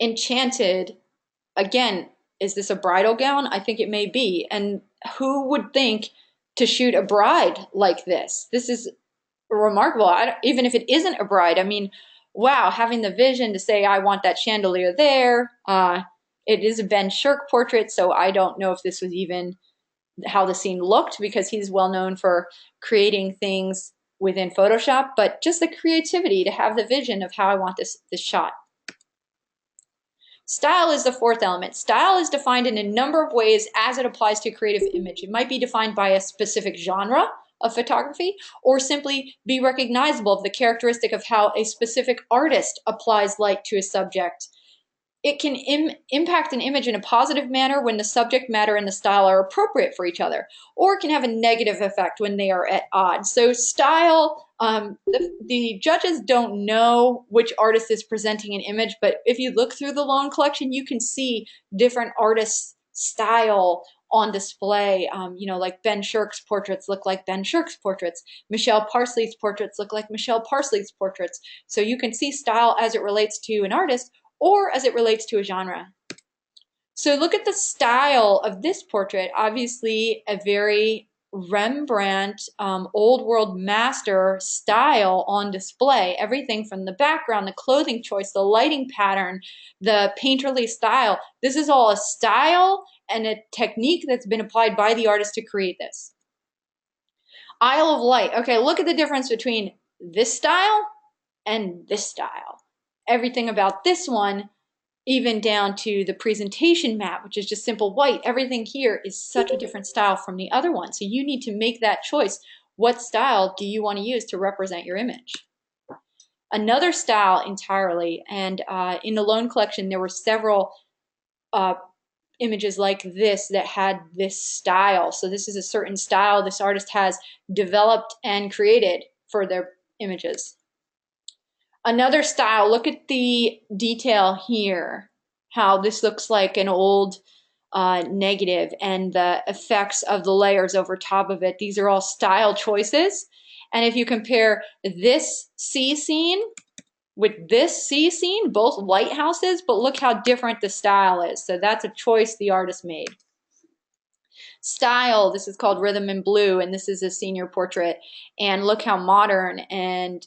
Enchanted, again, is this a bridal gown? I think it may be. And who would think to shoot a bride like this? This is remarkable. Even if it isn't a bride, I mean, wow, having the vision to say, I want that chandelier there. It is a Ben Shirk portrait, so I don't know if this was even how the scene looked, because he's well known for creating things within Photoshop, but just the creativity to have the vision of how I want this shot. Style is the fourth element. Style is defined in a number of ways as it applies to a creative image. It might be defined by a specific genre of photography, or simply be recognizable of the characteristic of how a specific artist applies light to a subject. It can impact an image in a positive manner when the subject matter and the style are appropriate for each other, or it can have a negative effect when they are at odds. So style, the judges don't know which artist is presenting an image, but if you look through the Lone collection, you can see different artists' style on display. Like Ben Shirk's portraits look like Ben Shirk's portraits. Michelle Parsley's portraits look like Michelle Parsley's portraits. So you can see style as it relates to an artist or as it relates to a genre. So look at the style of this portrait. Obviously a very Rembrandt, old world master style on display. Everything from the background, the clothing choice, the lighting pattern, the painterly style. This is all a style and a technique that's been applied by the artist to create this. Isle of Light. Okay, look at the difference between this style and this style. Everything about this one, even down to the presentation map, which is just simple white, everything here is such a different style from the other one. So you need to make that choice. What style do you want to use to represent your image? Another style entirely, and in the Lone collection there were several images like this that had this style. So this is a certain style this artist has developed and created for their images. Another style, look at the detail here, how this looks like an old negative, and the effects of the layers over top of it. These are all style choices. And if you compare this sea scene with this sea scene, both lighthouses, but look how different the style is. So that's a choice the artist made. Style, this is called Rhythm in Blue, and this is a senior portrait, and look how modern and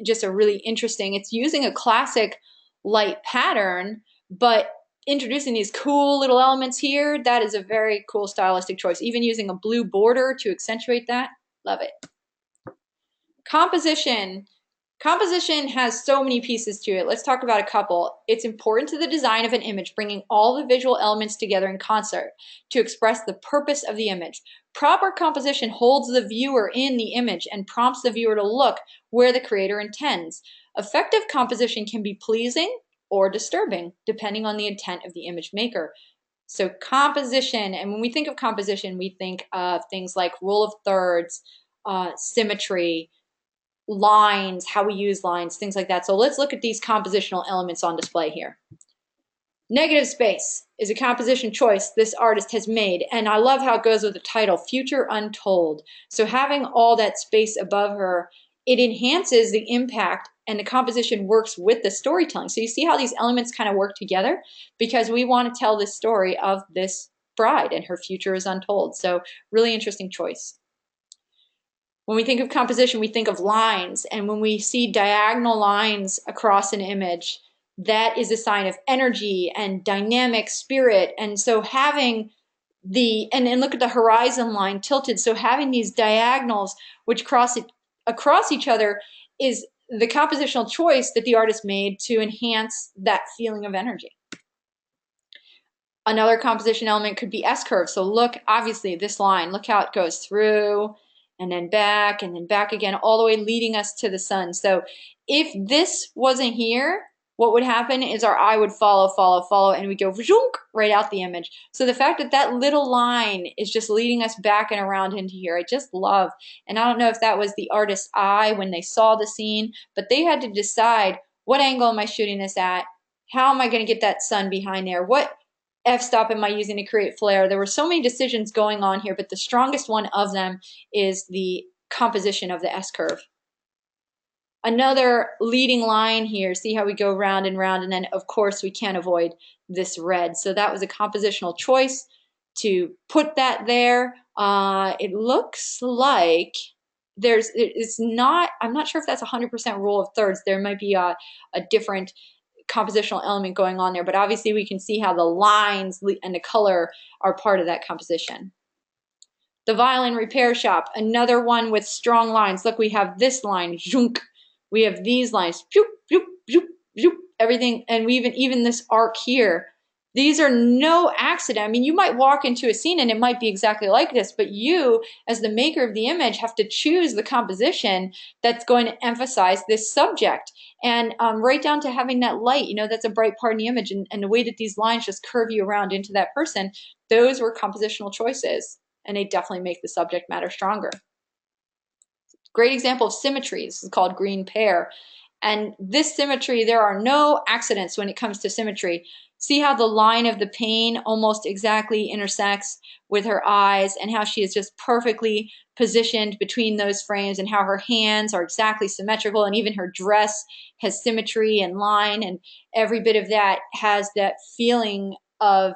just a really interesting, it's using a classic light pattern but introducing these cool little elements here. That is a very cool stylistic choice, even using a blue border to accentuate that. Love it. Composition. Composition has so many pieces to it. Let's talk about a couple. It's important to the design of an image, bringing all the visual elements together in concert to express the purpose of the image. Proper composition holds the viewer in the image and prompts the viewer to look where the creator intends. Effective composition can be pleasing or disturbing, depending on the intent of the image maker. So composition, and when we think of composition, we think of things like rule of thirds, symmetry, lines, how we use lines, things like that. So let's look at these compositional elements on display here. Negative space is a composition choice this artist has made, and I love how it goes with the title, Future Untold. So having all that space above her, it enhances the impact and the composition works with the storytelling. So you see how these elements kind of work together, because we want to tell this story of this bride and her future is untold. So really interesting choice. When we think of composition, we think of lines, and when we see diagonal lines across an image, that is a sign of energy and dynamic spirit. And so having and look at the horizon line tilted, so having these diagonals which cross it across each other is the compositional choice that the artist made to enhance that feeling of energy. Another composition element could be S-curve. So look, obviously this line, look how it goes through and then back again, all the way leading us to the sun. So if this wasn't here, what would happen is our eye would follow, and we go right out the image. So the fact that that little line is just leading us back and around into here, I just love. And I don't know if that was the artist's eye when they saw the scene, but they had to decide, what angle am I shooting this at? How am I going to get that sun behind there? What f-stop am I using to create flare? There were so many decisions going on here, but the strongest one of them is the composition of the S-curve. Another leading line here, see how we go round and round, and then of course we can't avoid this red. So that was a compositional choice to put that there. It looks like it's not, I'm not sure if that's 100% rule of thirds. There might be a different compositional element going on there, but obviously we can see how the lines and the color are part of that composition. The violin repair shop, another one with strong lines. Look, we have this line, zhunk. We have these lines, zoop, zoop, zoop, zoop, everything, and we even this arc here. These are no accident. I mean, you might walk into a scene and it might be exactly like this, but you, as the maker of the image, have to choose the composition that's going to emphasize this subject. And right down to having that light, you know, that's a bright part in the image, and the way that these lines just curve you around into that person, those were compositional choices, and they definitely make the subject matter stronger. Great example of symmetry. This is called green pear. And this symmetry, there are no accidents when it comes to symmetry. See how the line of the pane almost exactly intersects with her eyes, and how she is just perfectly positioned between those frames, and how her hands are exactly symmetrical, and even her dress has symmetry and line, and every bit of that has that feeling of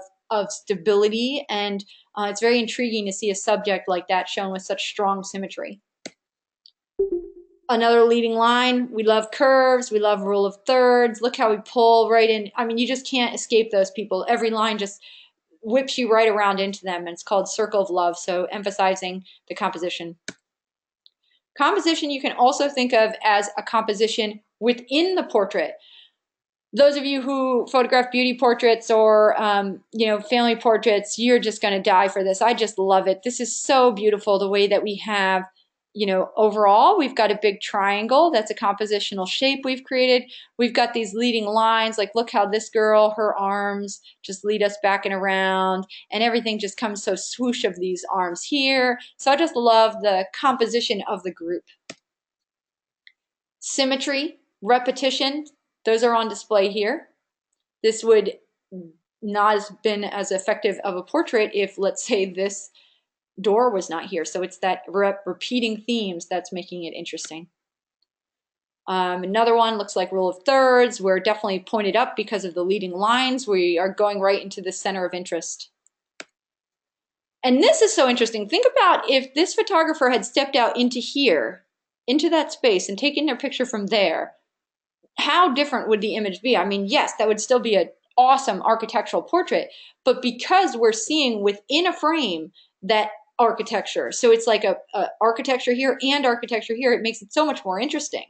stability. And it's very intriguing to see a subject like that shown with such strong symmetry. Another leading line, we love curves, we love rule of thirds. Look how we pull right in. I mean, you just can't escape those people. Every line just whips you right around into them, and it's called circle of love, so emphasizing the composition. Composition you can also think of as a composition within the portrait. Those of you who photograph beauty portraits or family portraits, you're just going to die for this. I just love it. This is so beautiful, the way that we have, overall, we've got a big triangle. That's a compositional shape we've created. We've got these leading lines, like look how this girl, her arms just lead us back and around, and everything just comes so swoosh of these arms here. So I just love the composition of the group. Symmetry, repetition, those are on display here. This would not have been as effective of a portrait if, let's say, this door was not here. So it's that repeating themes that's making it interesting. Another one looks like rule of thirds. We're definitely pointed up because of the leading lines. We are going right into the center of interest. And this is so interesting. Think about if this photographer had stepped out into here, into that space, and taken their picture from there. How different would the image be? I mean, yes, that would still be an awesome architectural portrait, but because we're seeing within a frame that architecture, so it's like a architecture here and architecture here, it makes it so much more interesting.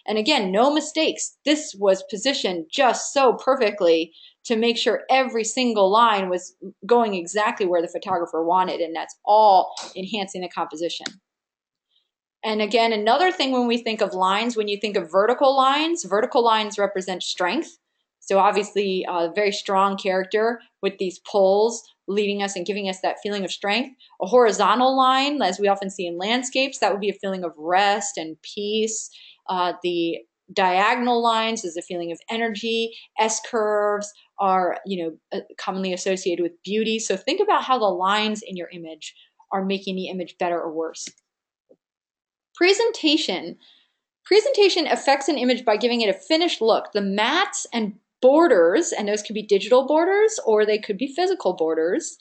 And again, no mistakes. This was positioned just so perfectly to make sure every single line was going exactly where the photographer wanted, and that's all enhancing the composition. And again, another thing when we think of lines, when you think of vertical lines represent strength. So obviously a very strong character with these pulls leading us and giving us that feeling of strength. A horizontal line, as we often see in landscapes, that would be a feeling of rest and peace. The diagonal lines is a feeling of energy. S-curves are, commonly associated with beauty. So think about how the lines in your image are making the image better or worse. Presentation. Presentation affects an image by giving it a finished look. The mats and borders, and those could be digital borders or they could be physical borders,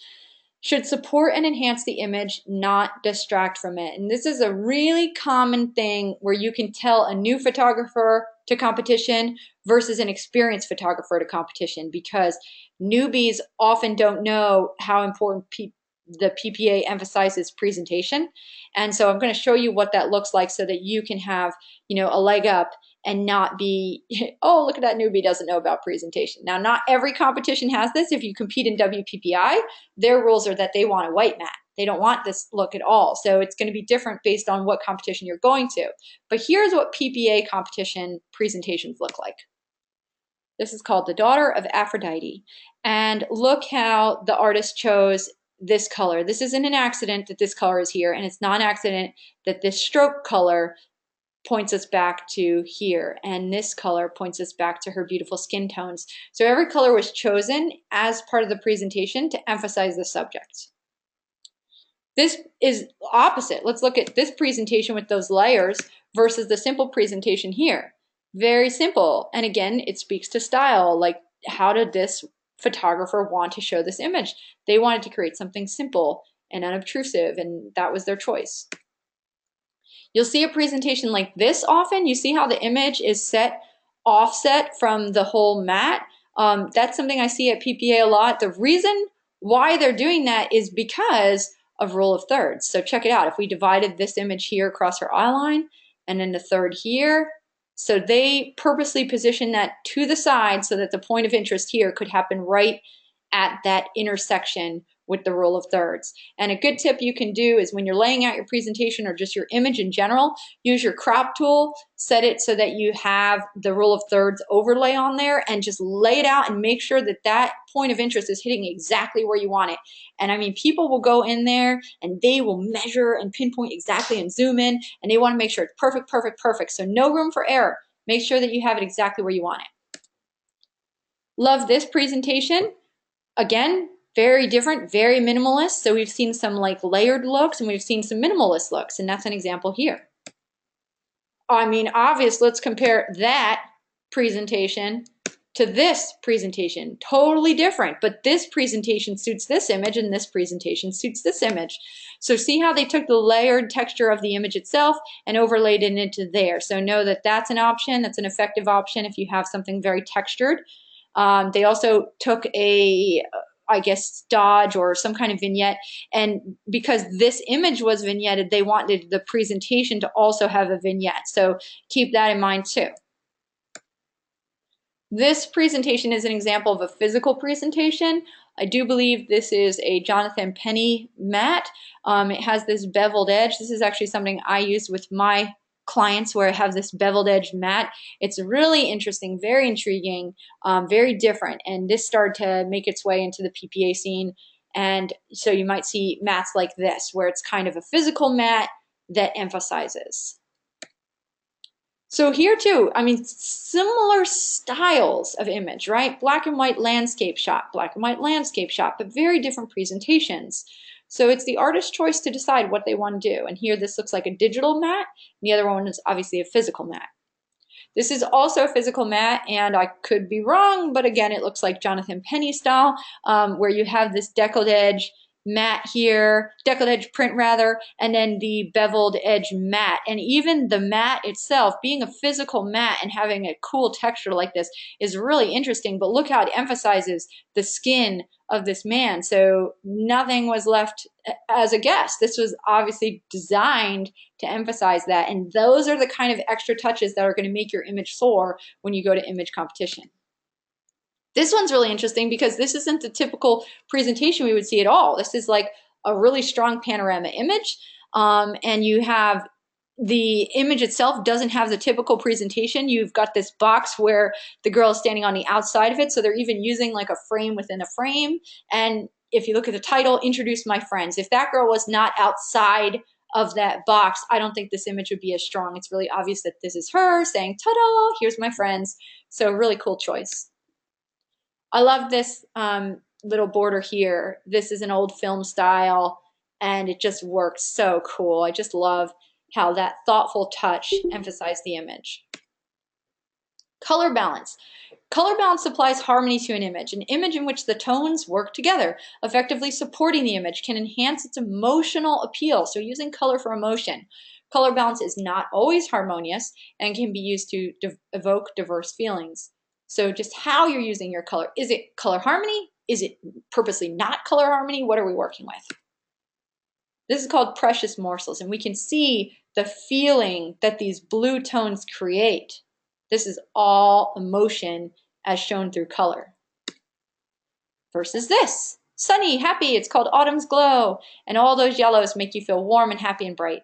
should support and enhance the image, not distract from it. And this is a really common thing where you can tell a new photographer to competition versus an experienced photographer to competition, because newbies often don't know how important the PPA emphasizes presentation. And so I'm going to show you what that looks like so that you can have, a leg up and not be, oh, look at that newbie doesn't know about presentation. Now, not every competition has this. If you compete in WPPI, their rules are that they want a white mat. They don't want this look at all. So it's going to be different based on what competition you're going to. But here's what PPA competition presentations look like. This is called The Daughter of Aphrodite. And look how the artist chose this color. This isn't an accident that this color is here, and it's not an accident that this stroke color points us back to here, and this color points us back to her beautiful skin tones. So every color was chosen as part of the presentation to emphasize the subject. This is opposite. Let's look at this presentation with those layers versus the simple presentation here. Very simple. And again, it speaks to style. Like, how did this photographer want to show this image? They wanted to create something simple and unobtrusive, and that was their choice. You'll see a presentation like this often. You see how the image is set offset from the whole mat. That's something I see at PPA a lot. The reason why they're doing that is because of rule of thirds. So check it out. If we divided this image here across her eye line and then the third here, so they purposely position that to the side so that the point of interest here could happen right at that intersection with the rule of thirds. And a good tip you can do is when you're laying out your presentation or just your image in general, use your crop tool, set it so that you have the rule of thirds overlay on there, and just lay it out and make sure that that point of interest is hitting exactly where you want it. And I mean, people will go in there and they will measure and pinpoint exactly and zoom in, and they want to make sure it's perfect, perfect, perfect. So no room for error. Make sure that you have it exactly where you want it. Love this presentation. Again, very different, very minimalist. So we've seen some like layered looks and we've seen some minimalist looks, and that's an example here. I mean, obvious, let's compare that presentation to this presentation. Totally different, but this presentation suits this image and this presentation suits this image. So see how they took the layered texture of the image itself and overlaid it into there. So know that that's an option, that's an effective option if you have something very textured. They also took I guess, Dodge or some kind of vignette. And because this image was vignetted, they wanted the presentation to also have a vignette. So keep that in mind too. This presentation is an example of a physical presentation. I do believe this is a Jonathan Penny mat. It has this beveled edge. This is actually something I use with my clients where I have this beveled edge mat. It's really interesting, very intriguing, very different. And this started to make its way into the PPA scene. And so you might see mats like this, where it's kind of a physical mat that emphasizes. So here too, I mean, similar styles of image, right? Black and white landscape shot, black and white landscape shot, but very different presentations. So it's the artist's choice to decide what they want to do. And here this looks like a digital mat. And the other one is obviously a physical mat. This is also a physical mat, and I could be wrong, but again, it looks like Jonathan Penny style, where you have this deckled edge mat here, deckled edge print rather, and then the beveled edge mat. And even the mat itself, being a physical mat and having a cool texture like this is really interesting, but look how it emphasizes the skin of this man. So nothing was left as a guess. This was obviously designed to emphasize that. And those are the kind of extra touches that are going to make your image soar when you go to image competition. This one's really interesting because this isn't the typical presentation we would see at all. This is like a really strong panorama image, and you have the image itself doesn't have the typical presentation. You've got this box where the girl is standing on the outside of it, so they're even using like a frame within a frame. And if you look at the title, Introduce My Friends, if that girl was not outside of that box, I don't think this image would be as strong. It's really obvious that this is her saying, ta-da, here's my friends. So really cool choice. I love this little border here. This is an old film style, and it just works so cool. I just love how that thoughtful touch emphasized the image. Color balance. Color balance supplies harmony to an image. An image in which the tones work together, effectively supporting the image, can enhance its emotional appeal. So using color for emotion. Color balance is not always harmonious and can be used to evoke diverse feelings. So just how you're using your color. Is it color harmony? Is it purposely not color harmony? What are we working with? This is called precious morsels, and we can see the feeling that these blue tones create. This is all emotion as shown through color. Versus this, sunny, happy, it's called autumn's glow, and all those yellows make you feel warm and happy and bright.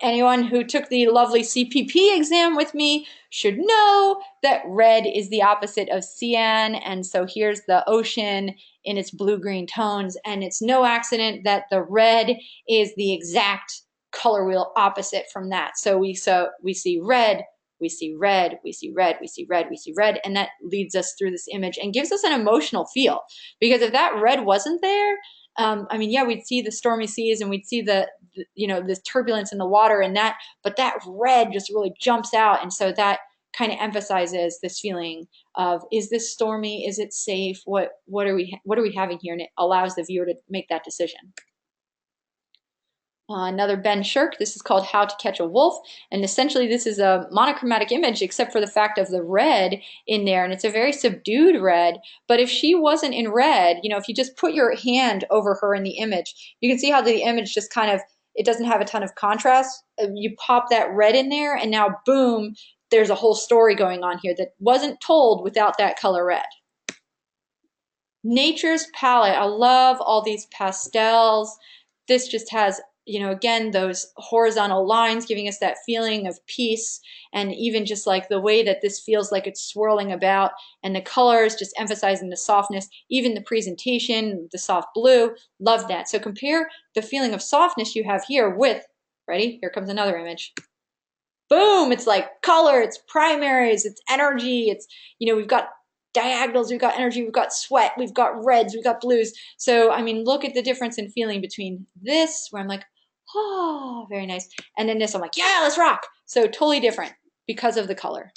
Anyone who took the lovely CPP exam with me should know that red is the opposite of cyan, and so here's the ocean in its blue-green tones, and it's no accident that the red is the exact color wheel opposite from that. So we see red, we see red, we see red, we see red, we see red, and that leads us through this image and gives us an emotional feel. Because if that red wasn't there, I mean, yeah, we'd see the stormy seas and we'd see the this turbulence in the water and that, but that red just really jumps out, and so that kind of emphasizes this feeling of, is this stormy? Is it safe? What are we having here? And it allows the viewer to make that decision. Another Ben Shirk, this is called How to Catch a Wolf, and essentially this is a monochromatic image except for the fact of the red in there, and it's a very subdued red, but if she wasn't in red, if you just put your hand over her in the image, you can see how the image just kind of, it doesn't have a ton of contrast. You pop that red in there, and now boom, there's a whole story going on here that wasn't told without that color red. Nature's palette, I love all these pastels. This just has, again, those horizontal lines giving us that feeling of peace, and even just like the way that this feels like it's swirling about, and the colors just emphasizing the softness, even the presentation, the soft blue, love that. So compare the feeling of softness you have here with, ready? Here comes another image. Boom, it's like color, it's primaries, it's energy, it's, we've got diagonals, we've got energy, we've got sweat, we've got reds, we've got blues. So, I mean, look at the difference in feeling between this, where I'm like, oh, very nice, and then this, I'm like, yeah, let's rock. So totally different because of the color.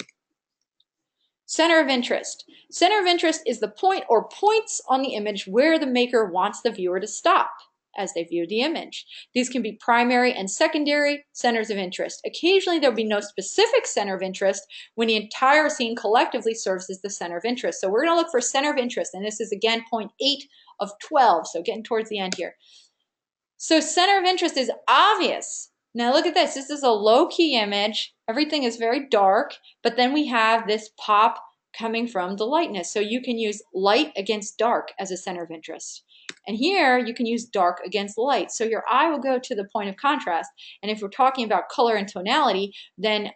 Center of interest. Center of interest is the point or points on the image where the maker wants the viewer to stop as they view the image. These can be primary and secondary centers of interest. Occasionally, there'll be no specific center of interest when the entire scene collectively serves as the center of interest. So we're going to look for center of interest, and this is, again, point 8 of 12, so getting towards the end here. So center of interest is obvious. Now look at this. This is a low-key image. Everything is very dark, but then we have this pop coming from the lightness. So you can use light against dark as a center of interest. And here you can use dark against light. So your eye will go to the point of contrast. And if we're talking about color and tonality, then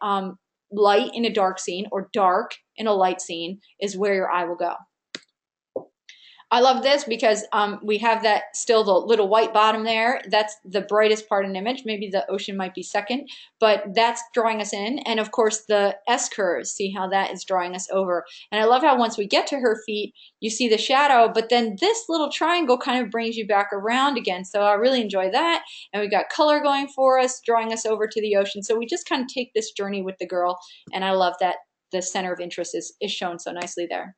light in a dark scene or dark in a light scene is where your eye will go. I love this because we have that still the little white bottom there. That's the brightest part of an image. Maybe the ocean might be second, but that's drawing us in. And of course the S-curves, see how that is drawing us over. And I love how once we get to her feet, you see the shadow, but then this little triangle kind of brings you back around again. So I really enjoy that. And we got color going for us, drawing us over to the ocean. So we just kind of take this journey with the girl. And I love that the center of interest is shown so nicely there.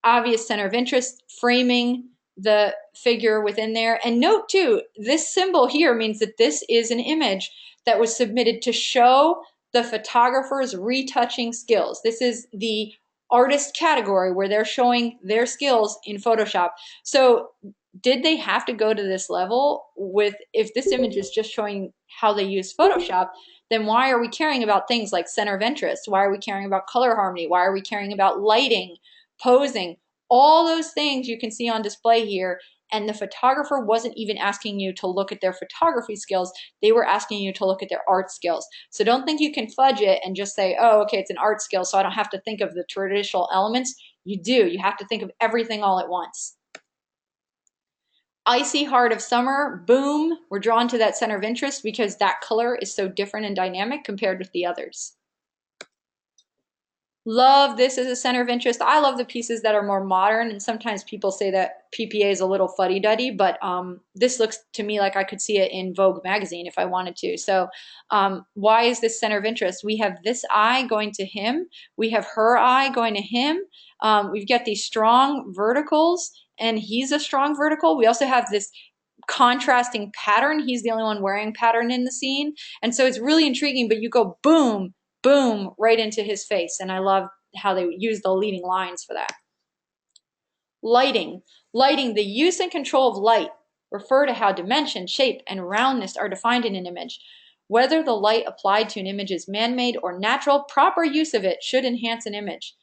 Obvious center of interest, framing the figure within there. And note too, this symbol here means that this is an image that was submitted to show the photographer's retouching skills. This is the artist category where they're showing their skills in Photoshop. So did they have to go to this level with, if this image is just showing how they use Photoshop, then why are we caring about things like center of interest? Why are we caring about color harmony? Why are we caring about lighting? Posing, all those things you can see on display here, and the photographer wasn't even asking you to look at their photography skills, they were asking you to look at their art skills. So don't think you can fudge it and just say, oh, okay, it's an art skill, so I don't have to think of the traditional elements. You do. You have to think of everything all at once. Icy heart of summer, boom, we're drawn to that center of interest because that color is so different and dynamic compared with the others. Love this as a center of interest. I love the pieces that are more modern, and sometimes people say that PPA is a little fuddy-duddy, but this looks to me like I could see it in Vogue magazine if I wanted to. So why is this center of interest? We have this eye going to him. We have her eye going to him. We've got these strong verticals, and he's a strong vertical. We also have this contrasting pattern. He's the only one wearing pattern in the scene. And so it's really intriguing, but you go boom, boom, right into his face. And I love how they use the leading lines for that. Lighting. Lighting, the use and control of light, refer to how dimension, shape, and roundness are defined in an image. Whether the light applied to an image is man-made or natural, proper use of it should enhance an image.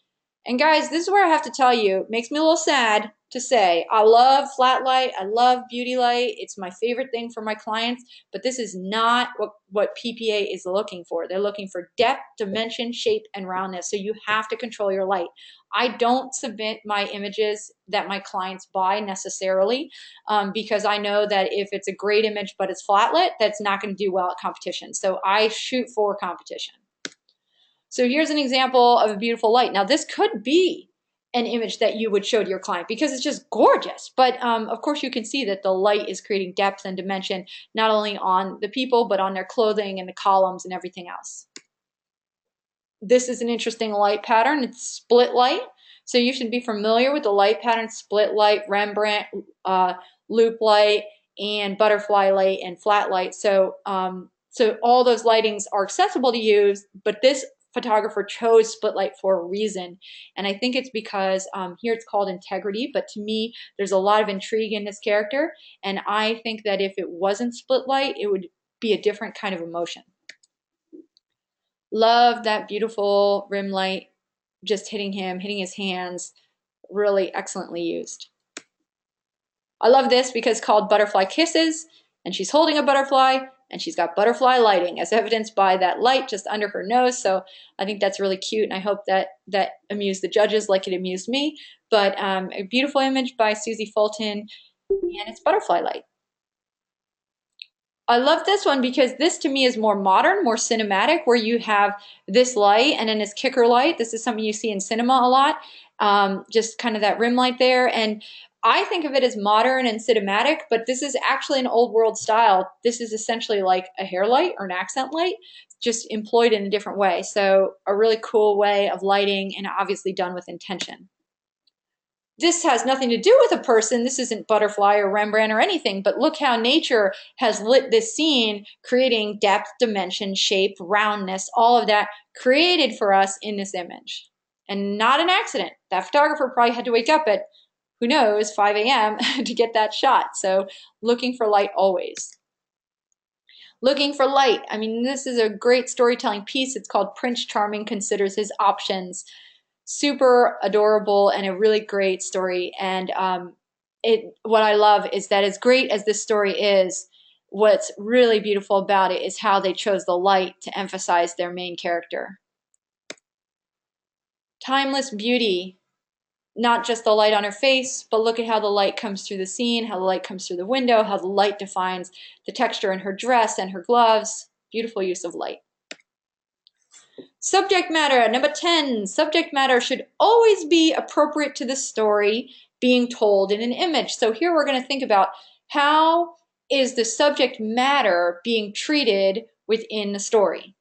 And guys, this is where I have to tell you, it makes me a little sad to say, I love flat light, I love beauty light, it's my favorite thing for my clients, but this is not what PPA is looking for. They're looking for depth, dimension, shape, and roundness, so you have to control your light. I don't submit my images that my clients buy necessarily because I know that if it's a great image but it's flat lit, that's not going to do well at competition. So I shoot for competition. So here's an example of a beautiful light. Now this could be an image that you would show to your client because it's just gorgeous. But of course you can see that the light is creating depth and dimension, not only on the people, but on their clothing and the columns and everything else. This is an interesting light pattern. It's split light. So you should be familiar with the light pattern, split light, Rembrandt, loop light, and butterfly light and flat light. So, so all those lightings are accessible to use, but this photographer chose split light for a reason. And I think it's because here it's called integrity, but to me, there's a lot of intrigue in this character. And I think that if it wasn't split light, it would be a different kind of emotion. Love that beautiful rim light just hitting him, hitting his hands, really excellently used. I love this because it's called Butterfly Kisses, and she's holding a butterfly, and she's got butterfly lighting as evidenced by that light just under her nose. So I think that's really cute, and I hope that amused the judges like it amused me. But a beautiful image by Susie Fulton, and it's butterfly light. I love this one because this to me is more modern, more cinematic, where you have this light and then this kicker light. This is something you see in cinema a lot, just kind of that rim light there. And I think of it as modern and cinematic, but this is actually an old world style. This is essentially like a hair light or an accent light, just employed in a different way. So a really cool way of lighting and obviously done with intention. This has nothing to do with a person. This isn't Butterfly or Rembrandt or anything, but look how nature has lit this scene, creating depth, dimension, shape, roundness, all of that created for us in this image. And not an accident. That photographer probably had to wake up at, who knows, 5 a.m. to get that shot. So looking for light always. Looking for light. I mean, this is a great storytelling piece. It's called Prince Charming Considers His Options. Super adorable and a really great story. And what I love is that as great as this story is, what's really beautiful about it is how they chose the light to emphasize their main character. Timeless beauty, not just the light on her face, but look at how the light comes through the scene, how the light comes through the window, how the light defines the texture in her dress and her gloves. Beautiful use of light. Subject matter, number 10, subject matter should always be appropriate to the story being told in an image. So here we're going to think about how is the subject matter being treated within the story.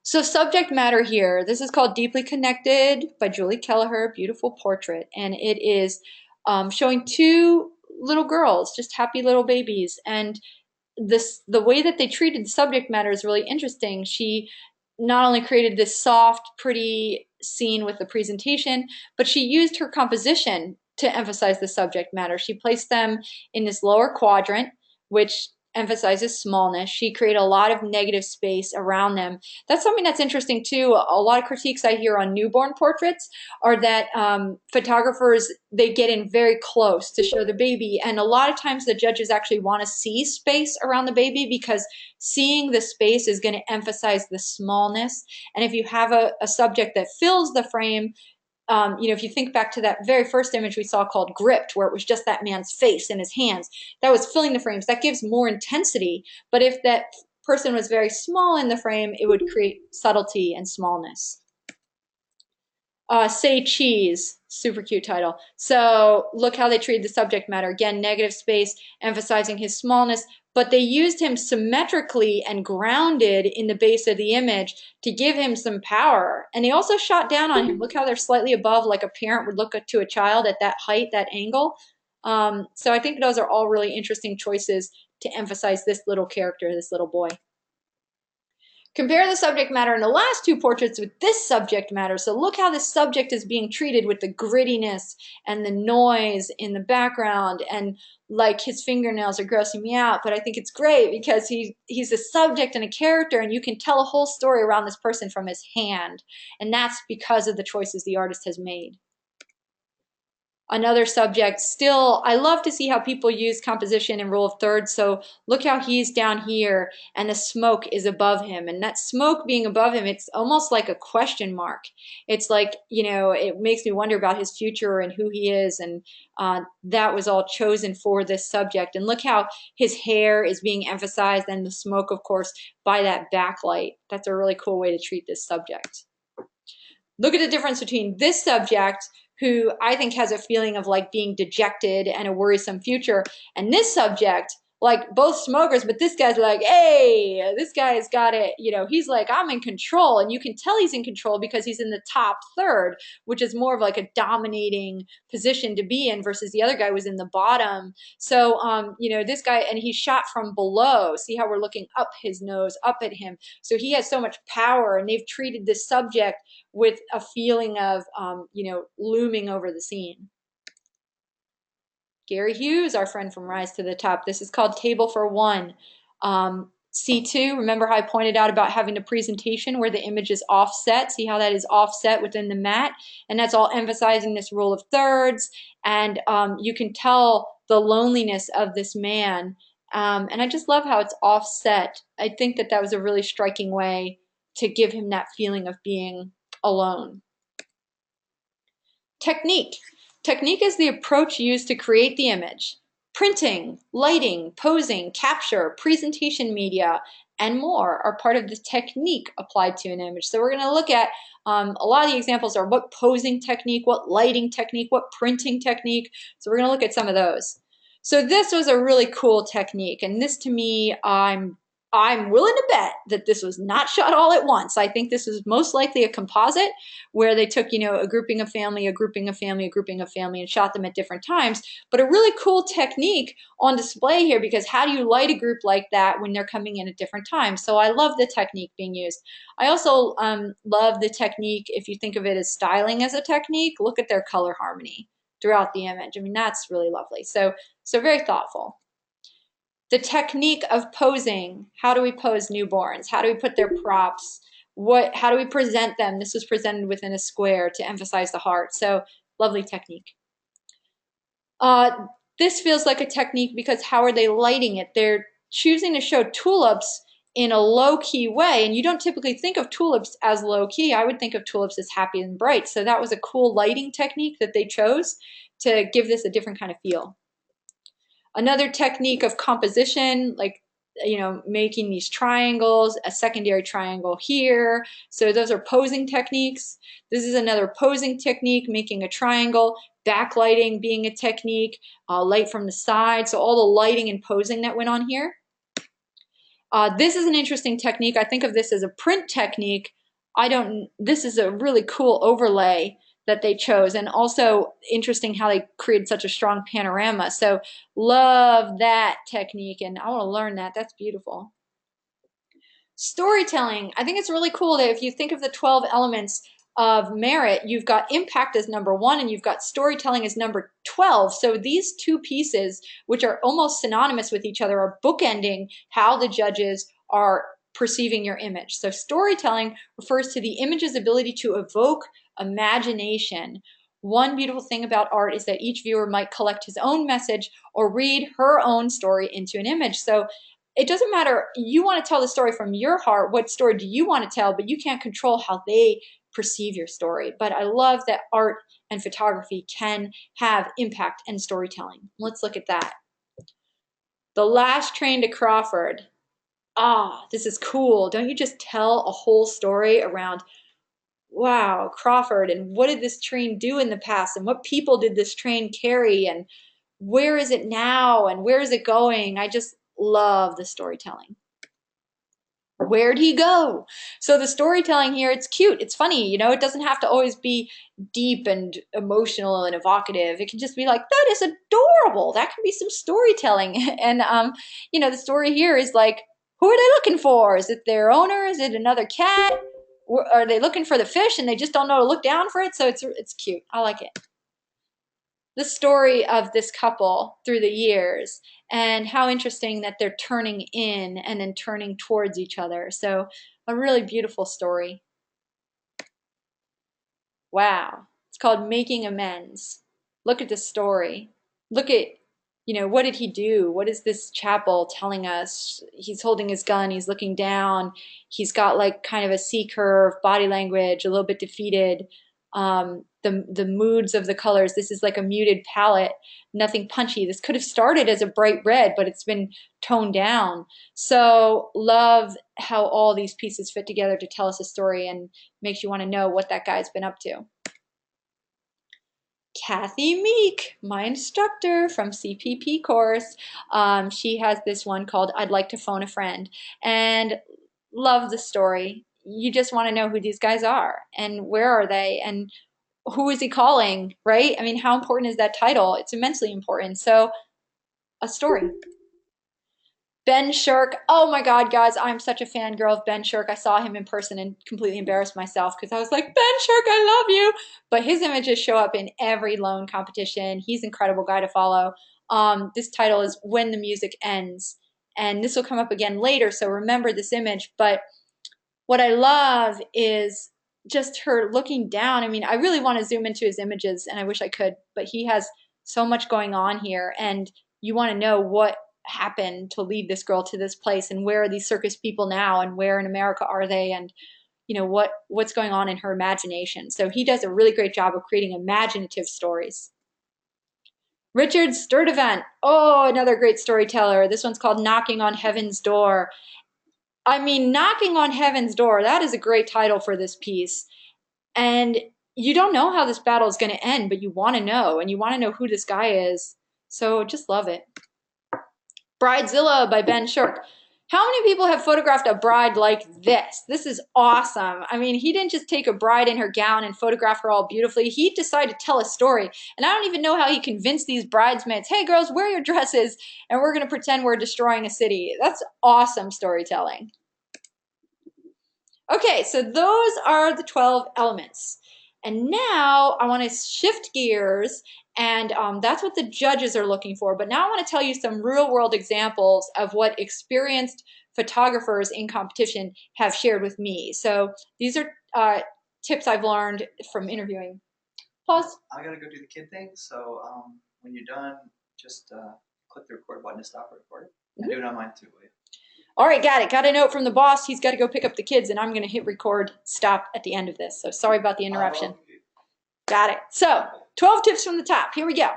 So subject matter here, this is called Deeply Connected by Julie Kelleher, beautiful portrait, and it is showing two little girls, just happy little babies, and the way that they treated the subject matter is really interesting. She not only created this soft, pretty scene with the presentation, but she used her composition to emphasize the subject matter. She placed them in this lower quadrant, which emphasizes smallness. She created a lot of negative space around them. That's something that's interesting too. A lot of critiques I hear on newborn portraits are that photographers, they get in very close to show the baby, and a lot of times the judges actually want to see space around the baby because seeing the space is going to emphasize the smallness. And if you have a subject that fills the frame, if you think back to that very first image we saw called Gripped, where it was just that man's face and his hands, that was filling the frames. That gives more intensity. But if that person was very small in the frame, it would create subtlety and smallness. Say cheese. Super cute title. So look how they treated the subject matter. Again, negative space, emphasizing his smallness, but they used him symmetrically and grounded in the base of the image to give him some power. And they also shot down on him. Look how they're slightly above, like a parent would look to a child at that height, that angle. So I think those are all really interesting choices to emphasize this little character, this little boy. Compare the subject matter in the last two portraits with this subject matter. So look how this subject is being treated with the grittiness and the noise in the background, and like his fingernails are grossing me out, but I think it's great because he's a subject and a character, and you can tell a whole story around this person from his hand, and that's because of the choices the artist has made. Another subject, still, I love to see how people use composition and rule of thirds. So look how he's down here and the smoke is above him. And that smoke being above him, it's almost like a question mark. It's like, you know, it makes me wonder about his future and who he is. And that was all chosen for this subject. And look how his hair is being emphasized, and the smoke, of course, by that backlight. That's a really cool way to treat this subject. Look at the difference between this subject, who I think has a feeling of like being dejected and a worrisome future, and this subject, like both smokers, but this guy's like, hey, this guy's got it, you know, he's like, I'm in control, and you can tell he's in control because he's in the top third, which is more of like a dominating position to be in, versus the other guy was in the bottom. So, you know, this guy, and he's shot from below. See how we're looking up his nose, up at him. So he has so much power, and they've treated this subject with a feeling of, you know, looming over the scene. Gary Hughes, our friend from Rise to the Top. This is called Table for One. C2, remember how I pointed out about having a presentation where the image is offset? See how that is offset within the mat? And that's all emphasizing this rule of thirds. And you can tell the loneliness of this man. And I just love how it's offset. I think that that was a really striking way to give him that feeling of being alone. Technique. Technique is the approach used to create the image. Printing, lighting, posing, capture, presentation media, and more are part of the technique applied to an image. So we're going to look at a lot of the examples are what posing technique, what lighting technique, what printing technique. So we're going to look at some of those. So this was a really cool technique, and this to me, I'm willing to bet that this was not shot all at once. I think this was most likely a composite where they took, you know, a grouping of family, a grouping of family, a grouping of family, and shot them at different times. But a really cool technique on display here, because how do you light a group like that when they're coming in at different times? So I love the technique being used. I also love the technique, if you think of it as styling as a technique, look at their color harmony throughout the image. I mean, that's really lovely. So very thoughtful. The technique of posing. How do we pose newborns? How do we put their props? How do we present them? This was presented within a square to emphasize the heart. So lovely technique. This feels like a technique because how are they lighting it? They're choosing to show tulips in a low-key way, and you don't typically think of tulips as low-key. I would think of tulips as happy and bright. So that was a cool lighting technique that they chose to give this a different kind of feel. Another technique of composition, like, you know, making these triangles, a secondary triangle here. So those are posing techniques. This is another posing technique, making a triangle, backlighting being a technique, light from the side. So all the lighting and posing that went on here. This is an interesting technique. I think of this as a print technique. This is a really cool overlay that they chose, and also interesting how they created such a strong panorama. So love that technique, and I want to learn that. That's beautiful. Storytelling. I think it's really cool that if you think of the 12 elements of merit, you've got impact as number 1 and you've got storytelling as number 12. So these two pieces, which are almost synonymous with each other, are bookending how the judges are perceiving your image. So storytelling refers to the image's ability to evoke imagination. One beautiful thing about art is that each viewer might collect his own message or read her own story into an image. So it doesn't matter, you want to tell the story from your heart, what story do you want to tell, but you can't control how they perceive your story. But I love that art and photography can have impact and storytelling. Let's look at that. The Last Train to Crawford. This is cool. Don't you just tell a whole story around wow, Crawford, and what did this train do in the past, and what people did this train carry, and where is it now, and where is it going? I just love the storytelling. Where'd he go? So the storytelling here, it's cute, it's funny, it doesn't have to always be deep and emotional and evocative. It can just be like, that is adorable. That can be some storytelling. And the story here is like, who are they looking for? Is it their owner? Is it another cat? Or are they looking for the fish and they just don't know to look down for it? So it's cute. I like it. The story of this couple through the years and how interesting that they're turning in and then turning towards each other. So a really beautiful story. Wow. It's called Making Amends. Look at the story. Look at, what did he do? What is this chapel telling us? He's holding his gun, he's looking down, he's got like kind of a C curve, body language, a little bit defeated. The moods of the colors. This is like a muted palette, nothing punchy. This could have started as a bright red, but it's been toned down. So love how all these pieces fit together to tell us a story and makes you want to know what that guy's been up to. Kathy Meek, my instructor from CPP course. She has this one called I'd Like to Phone a Friend, and love the story. You just want to know who these guys are and where are they and who is he calling, right? I mean, how important is that title? It's immensely important. So, a story. Ben Shirk. Oh my God, guys, I'm such a fangirl of Ben Shirk. I saw him in person and completely embarrassed myself because I was like, Ben Shirk, I love you. But his images show up in every loan competition. He's an incredible guy to follow. This title is When the Music Ends. And this will come up again later, so remember this image. But what I love is just her looking down. I mean, I really want to zoom into his images, and I wish I could, but he has so much going on here, and you want to know what happened to lead this girl to this place, and where are these circus people now, and where in America are they, and what's going on in her imagination. So he does a really great job of creating imaginative stories. Richard Sturdivant. Oh, another great storyteller. This one's called Knocking on Heaven's Door. I mean, Knocking on Heaven's Door, that is a great title for this piece. And you don't know how this battle is going to end, but you want to know, and you want to know who this guy is. So just love it. Bridezilla by Ben Shirk. How many people have photographed a bride like this? This is awesome. I mean, he didn't just take a bride in her gown and photograph her all beautifully. He decided to tell a story. And I don't even know how he convinced these bridesmaids, hey girls, wear your dresses and we're going to pretend we're destroying a city. That's awesome storytelling. Okay, so those are the 12 elements. And now I want to shift gears, and that's what the judges are looking for. But now I want to tell you some real world examples of what experienced photographers in competition have shared with me. So these are tips I've learned from interviewing. Pause. I gotta go do the kid thing, so when you're done, just click the record button to stop recording. And do it on mine too, will you? All right, got it. Got a note from the boss. He's got to go pick up the kids, and I'm going to hit record stop at the end of this. So sorry about the interruption. Got it. So 12 tips from the top. Here we go.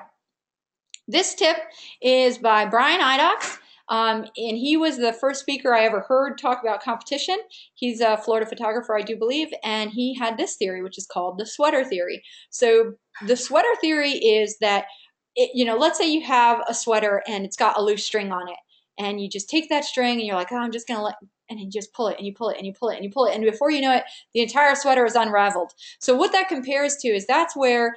This tip is by Brian Idox, and he was the first speaker I ever heard talk about competition. He's a Florida photographer, I do believe, and he had this theory, which is called the sweater theory. So the sweater theory is that, let's say you have a sweater and it's got a loose string on it. And you just take that string and you're like, oh, I'm just going to let, and you just pull it and you pull it and you pull it and you pull it. And before you know it, the entire sweater is unraveled. So what that compares to is that's where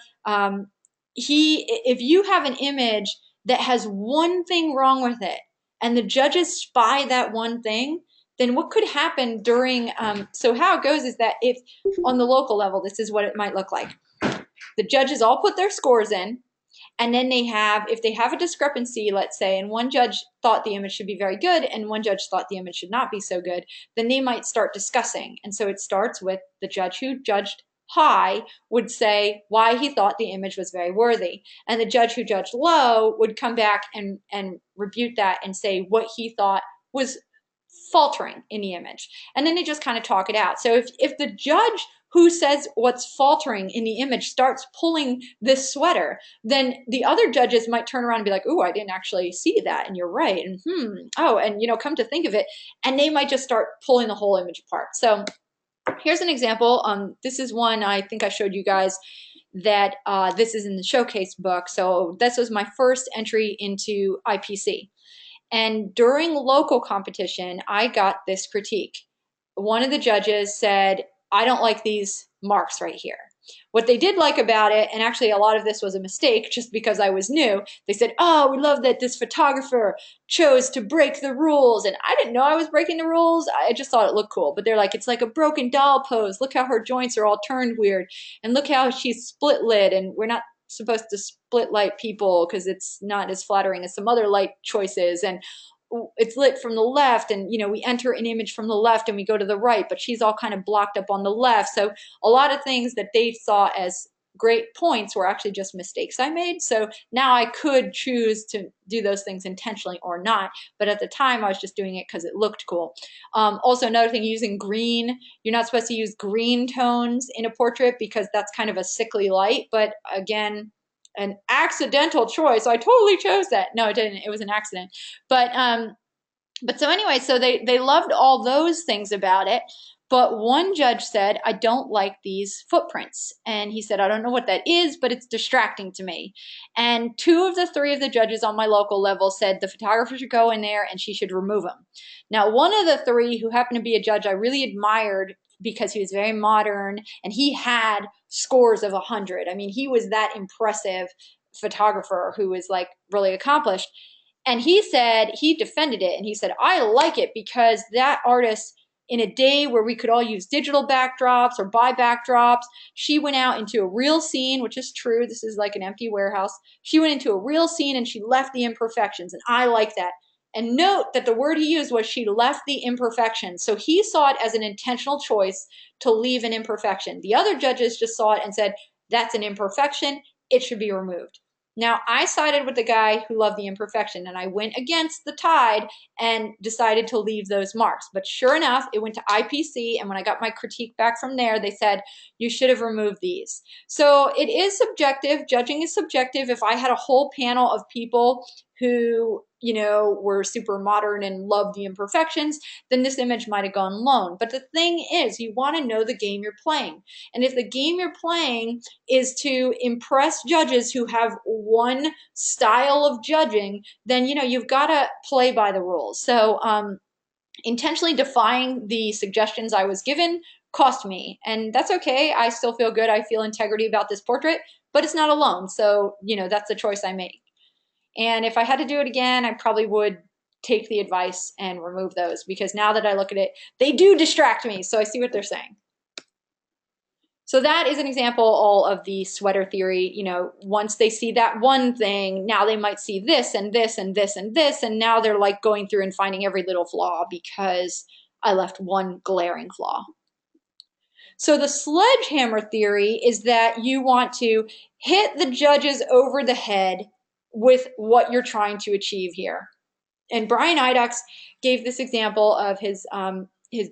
if you have an image that has one thing wrong with it and the judges spy that one thing, then what could happen during, so how it goes is that if on the local level, this is what it might look like. The judges all put their scores in. And then if they have a discrepancy, let's say, and one judge thought the image should be very good and one judge thought the image should not be so good, then they might start discussing. And so it starts with the judge who judged high would say why he thought the image was very worthy. And the judge who judged low would come back and rebuke that and say what he thought was faltering in the image. And then they just kind of talk it out. So if the judge who says what's faltering in the image starts pulling this sweater, then the other judges might turn around and be like, ooh, I didn't actually see that. And you're right. And come to think of it. And they might just start pulling the whole image apart. So Here's an example. This is one I think I showed you guys that this is in the showcase book. So this was my first entry into IPC. And during local competition, I got this critique. One of the judges said, I don't like these marks right here. What they did like about it, and actually a lot of this was a mistake just because I was new, they said, oh, we love that this photographer chose to break the rules. And I didn't know I was breaking the rules. I just thought it looked cool. But they're like, it's like a broken doll pose. Look how her joints are all turned weird. And look how she's split lid. And we're not supposed to split light people because it's not as flattering as some other light choices. And it's lit from the left, and we enter an image from the left and we go to the right, but she's all kind of blocked up on the left. So a lot of things that they saw as great points were actually just mistakes I made. So now I could choose to do those things intentionally or not, but at the time I was just doing it because it looked cool. Also, another thing, using green, you're not supposed to use green tones in a portrait because that's kind of a sickly light. But again, an accidental choice. I totally chose that. No, it didn't. It was an accident. But so anyway, so they loved all those things about it. But one judge said, I don't like these footprints. And he said, I don't know what that is, but it's distracting to me. And two of the three of the judges on my local level said the photographer should go in there and she should remove them. Now, one of the three, who happened to be a judge I really admired because he was very modern and he had scores of 100. I mean, he was that impressive photographer who was like really accomplished. And he said, he defended it and he said, I like it because that artist, in a day where we could all use digital backdrops or buy backdrops, she went out into a real scene, which is true. This is like an empty warehouse. She went into a real scene and she left the imperfections. And I like that. And note that the word he used was she left the imperfections. So he saw it as an intentional choice to leave an imperfection. The other judges just saw it and said, that's an imperfection. It should be removed. Now, I sided with the guy who loved the imperfection, and I went against the tide and decided to leave those marks. But sure enough, it went to IPC, and when I got my critique back from there, they said, you should have removed these. So it is subjective. Judging is subjective. If I had a whole panel of people who, were super modern and loved the imperfections, then this image might have gone lone. But the thing is, you want to know the game you're playing. And if the game you're playing is to impress judges who have one style of judging, then you've got to play by the rules. So intentionally defying the suggestions I was given cost me, and that's okay. I still feel good. I feel integrity about this portrait, but it's not alone. So that's the choice I make. And if I had to do it again, I probably would take the advice and remove those, because now that I look at it, they do distract me. So I see what they're saying. So that is an example all of the sweater theory. Once they see that one thing, now they might see this and this and this and this, and now they're like going through and finding every little flaw because I left one glaring flaw. So the sledgehammer theory is that you want to hit the judges over the head with what you're trying to achieve here. And Brian Idox gave this example of his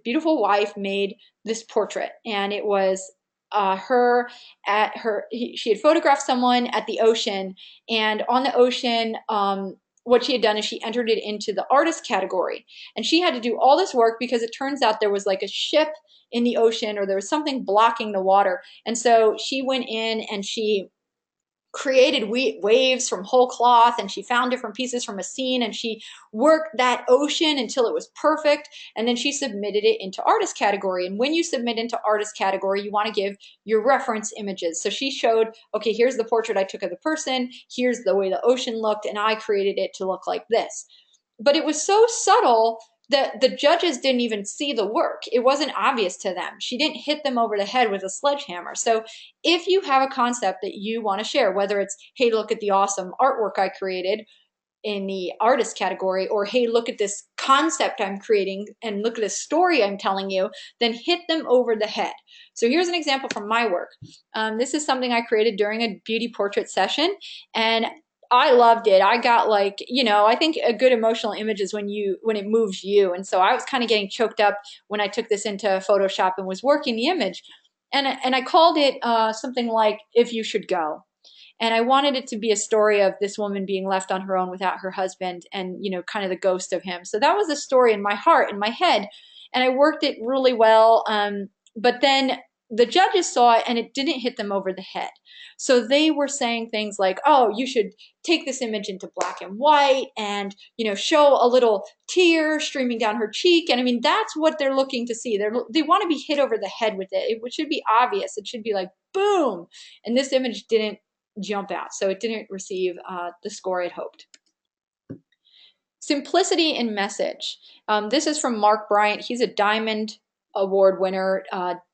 beautiful wife made this portrait, and it was she had photographed someone at the ocean, and on the ocean, what she had done is she entered it into the artist category, and she had to do all this work because it turns out there was like a ship in the ocean, or there was something blocking the water. And so she went in and she created waves from whole cloth, and she found different pieces from a scene, and she worked that ocean until it was perfect, and then she submitted it into artist category. And when you submit into artist category, you want to give your reference images. So she showed, okay, here's the portrait I took of the person, here's the way the ocean looked, and I created it to look like this. But it was so subtle that the judges didn't even see the work. It wasn't obvious to them. She didn't hit them over the head with a sledgehammer. So if you have a concept that you want to share, whether it's, hey, look at the awesome artwork I created in the artist category, or hey, look at this concept I'm creating and look at this story I'm telling you, then hit them over the head. So here's an example from my work. This is something I created during a beauty portrait session, and I loved it. I got like, I think a good emotional image is when it moves you. And so I was kind of getting choked up when I took this into Photoshop and was working the image. And I called it something like, If You Should Go. And I wanted it to be a story of this woman being left on her own without her husband and, kind of the ghost of him. So that was a story in my heart, in my head. And I worked it really well. but then the judges saw it and it didn't hit them over the head. So they were saying things like, oh, you should take this image into black and white and, show a little tear streaming down her cheek. And I mean, that's what they're looking to see. They want to be hit over the head with it. It should be obvious. It should be like, boom. And this image didn't jump out. So it didn't receive the score it hoped. Simplicity in message. This is from Mark Bryant. He's a Diamond Award winner.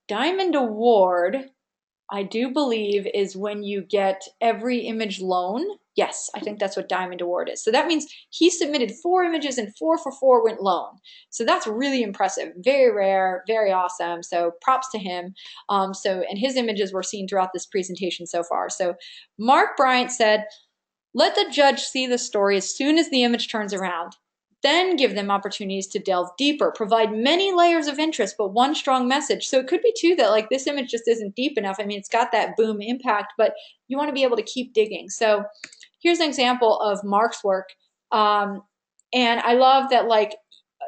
Diamond Award, I do believe, is when you get every image loan. Yes, I think that's what Diamond Award is. So that means he submitted 4 images and 4 for 4 went loan. So that's really impressive. Very rare, very awesome. So props to him. And his images were seen throughout this presentation so far. So Mark Bryant said, let the judge see the story as soon as the image turns around. Then give them opportunities to delve deeper, provide many layers of interest, but one strong message. So it could be too that like this image just isn't deep enough. I mean, it's got that boom impact, but you want to be able to keep digging. So here's an example of Mark's work. And I love that like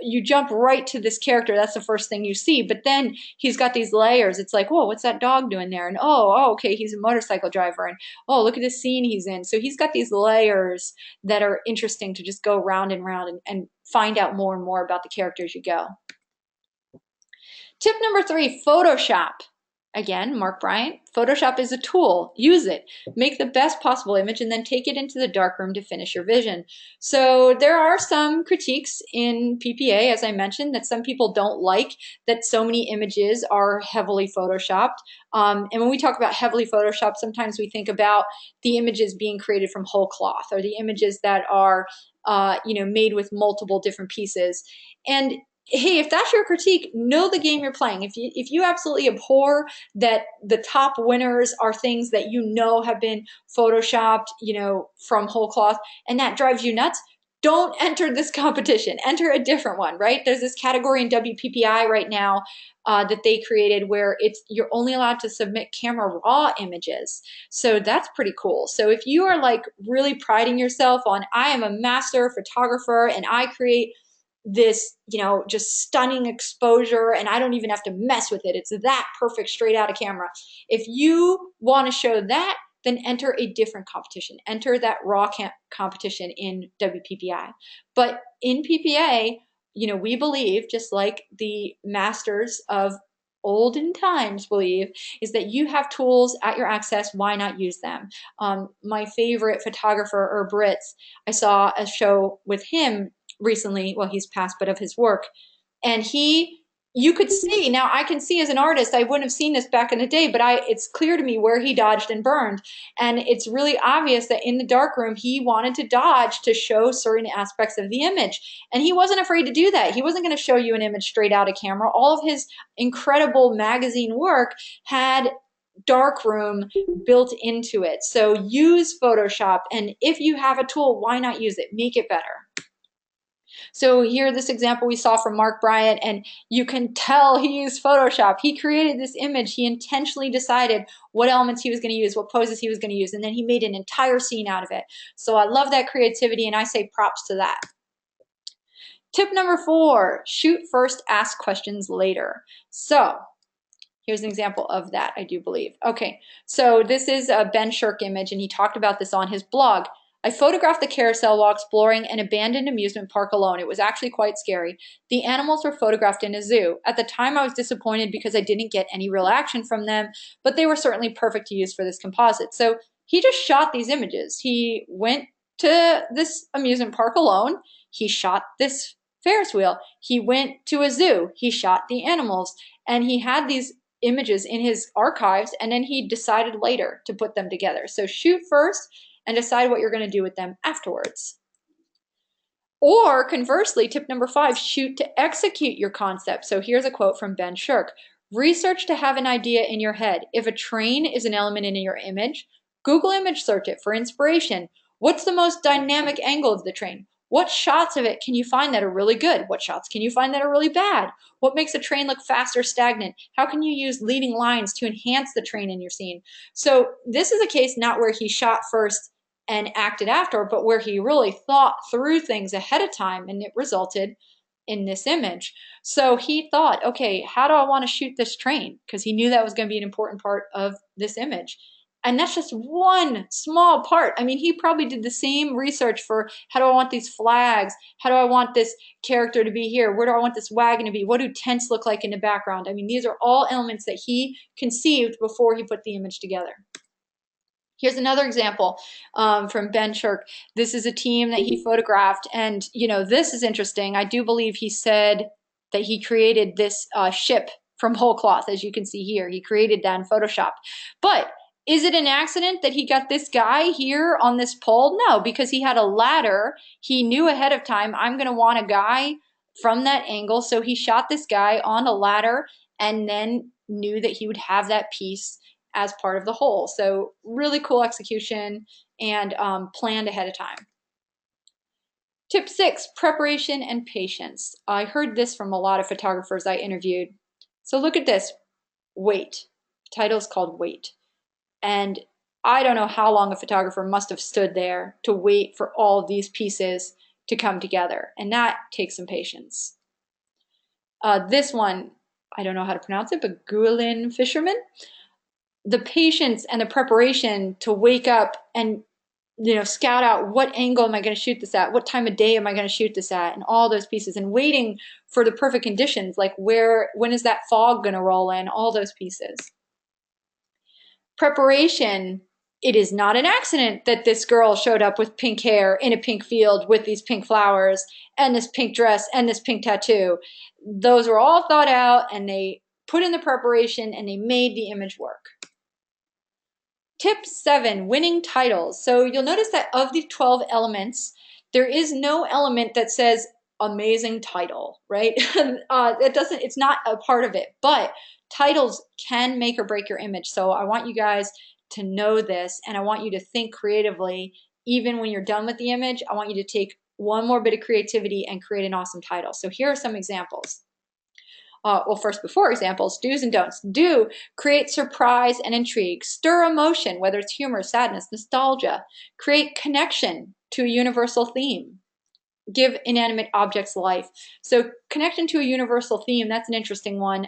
you jump right to this character. That's the first thing you see. But then he's got these layers. It's like, whoa, what's that dog doing there? And okay, he's a motorcycle driver. And oh, look at this scene he's in. So he's got these layers that are interesting to just go round and round and find out more and more about the character as you go. Tip number 3, Photoshop. Again, Mark Bryant, Photoshop is a tool. Use it. Make the best possible image and then take it into the darkroom to finish your vision. So there are some critiques in PPA, as I mentioned, that some people don't like that so many images are heavily Photoshopped. And when we talk about heavily Photoshopped, sometimes we think about the images being created from whole cloth or the images that are made with multiple different pieces. And hey, if that's your critique, know the game you're playing. If you absolutely abhor that the top winners are things that have been photoshopped, from whole cloth, and that drives you nuts, don't enter this competition. Enter a different one, right? There's this category in WPPI right now that they created where you're only allowed to submit camera raw images. So that's pretty cool. So if you are like really priding yourself on, I am a master photographer and I create this, just stunning exposure and I don't even have to mess with it. It's that perfect straight out of camera. If you want to show that, then enter a different competition. Enter that raw competition in WPPI. But in PPA, we believe, just like the masters of olden times believe, is that you have tools at your access. Why not use them? My favorite photographer, Britz, I saw a show with him recently. Well, he's passed, but of his work. And you could see, now I can see as an artist, I wouldn't have seen this back in the day, but it's clear to me where he dodged and burned. And it's really obvious that in the darkroom, he wanted to dodge to show certain aspects of the image. And he wasn't afraid to do that. He wasn't going to show you an image straight out of camera. All of his incredible magazine work had darkroom built into it. So use Photoshop. And if you have a tool, why not use it? Make it better. So here, this example we saw from Mark Bryant, and you can tell he used Photoshop. He created this image. He intentionally decided what elements he was going to use, what poses he was going to use, and then he made an entire scene out of it. So I love that creativity, and I say props to that. Tip number 4, shoot first, ask questions later. So here's an example of that, I do believe. Okay, so this is a Ben Shirk image, and he talked about this on his blog. I photographed the carousel while exploring an abandoned amusement park alone. It was actually quite scary. The animals were photographed in a zoo. At the time, I was disappointed because I didn't get any real action from them, but they were certainly perfect to use for this composite. So he just shot these images. He went to this amusement park alone. He shot this Ferris wheel. He went to a zoo. He shot the animals. And he had these images in his archives, and then he decided later to put them together. So shoot first and decide what you're going to do with them afterwards. Or conversely, tip number 5, shoot to execute your concept. So here's a quote from Ben Shirk. Research to have an idea in your head. If a train is an element in your image, Google image search it for inspiration. What's the most dynamic angle of the train? What shots of it can you find that are really good? What shots can you find that are really bad? What makes a train look fast or stagnant? How can you use leading lines to enhance the train in your scene? So this is a case not where he shot first and acted after, but where he really thought through things ahead of time, and it resulted in this image. So he thought, okay, how do I want to shoot this train? Because he knew that was going to be an important part of this image. And that's just one small part. I mean, he probably did the same research for how do I want these flags? How do I want this character to be here? Where do I want this wagon to be? What do tents look like in the background? I mean, these are all elements that he conceived before he put the image together. Here's another example from Ben Shirk. This is a team that he photographed, and this is interesting. I do believe he said that he created this ship from whole cloth, as you can see here. He created that in Photoshop. But is it an accident that he got this guy here on this pole? No, because he had a ladder. He knew ahead of time, I'm going to want a guy from that angle, so he shot this guy on a ladder and then knew that he would have that piece as part of the whole. So really cool execution and planned ahead of time. Tip 6, preparation and patience. I heard this from a lot of photographers I interviewed. So look at this, wait. The title is called Wait. And I don't know how long a photographer must have stood there to wait for all of these pieces to come together. And that takes some patience. This one, I don't know how to pronounce it, but Guilin Fisherman. The patience and the preparation to wake up and scout out what angle am I going to shoot this at, what time of day am I going to shoot this at, and all those pieces, and waiting for the perfect conditions, like when is that fog going to roll in, all those pieces. Preparation, it is not an accident that this girl showed up with pink hair in a pink field with these pink flowers and this pink dress and this pink tattoo. Those were all thought out, and they put in the preparation and they made the image work. Tip 7, winning titles. So you'll notice that of the 12 elements, there is no element that says amazing title, right? It's not a part of it, but titles can make or break your image. So I want you guys to know this, and I want you to think creatively. Even when you're done with the image, I want you to take one more bit of creativity and create an awesome title. So here are some examples. Well, first, before examples, do's and don'ts. Do, create surprise and intrigue. Stir emotion, whether it's humor, sadness, nostalgia. Create connection to a universal theme. Give inanimate objects life. So connection to a universal theme, that's an interesting one.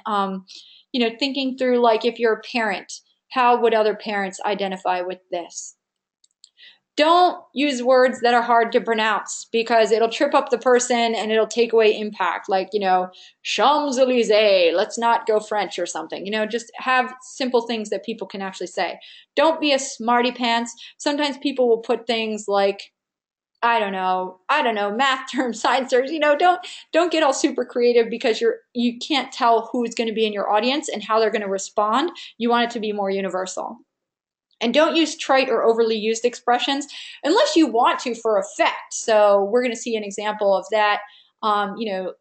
Thinking through, like, if you're a parent, how would other parents identify with this? Don't use words that are hard to pronounce, because it'll trip up the person and it'll take away impact. Like, Champs-Élysées, let's not go French or something. Just have simple things that people can actually say. Don't be a smarty pants. Sometimes people will put things like, I don't know, math terms, science terms. Don't get all super creative, because you can't tell who's going to be in your audience and how they're going to respond. You want it to be more universal. And don't use trite or overly used expressions unless you want to for effect. So we're going to see an example of that.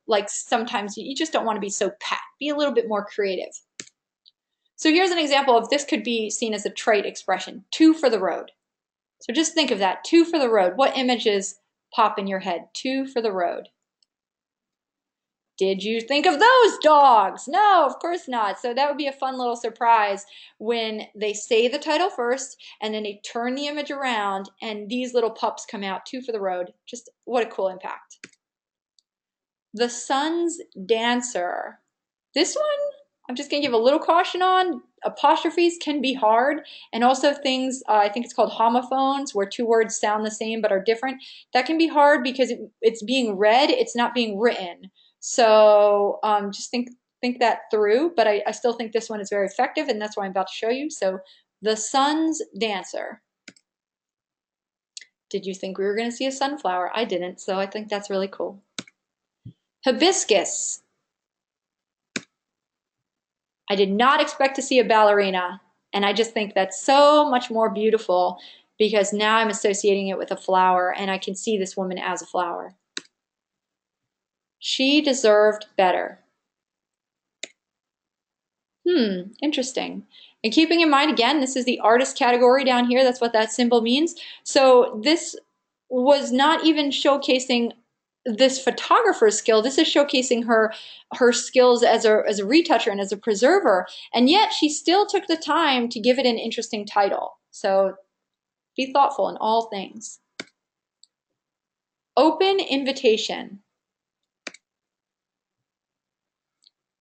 Like sometimes you just don't want to be so pat. Be a little bit more creative. So here's an example of this could be seen as a trite expression. 2 for the road. So just think of that. 2 for the road. What images pop in your head? 2 for the road. Did you think of those dogs? No, of course not. So that would be a fun little surprise when they say the title first and then they turn the image around and these little pups come out. 2 for the road. Just what a cool impact. The Sun's Dancer. This one, I'm just going to give a little caution on. Apostrophes can be hard, and also things, I think it's called homophones, where 2 words sound the same but are different. That can be hard because it's being read, it's not being written. So just think that through, but I still think this one is very effective, and that's what I'm about to show you. So The Sun's Dancer. Did you think we were going to see a sunflower? I didn't, so I think that's really cool. Hibiscus. I did not expect to see a ballerina, and I just think that's so much more beautiful because now I'm associating it with a flower, and I can see this woman as a flower. She deserved better. Interesting. And keeping in mind, again, this is the artist category down here. That's what that symbol means. So this was not even showcasing this photographer's skill. This is showcasing her skills as a retoucher and as a preserver. And yet she still took the time to give it an interesting title. So be thoughtful in all things. Open invitation.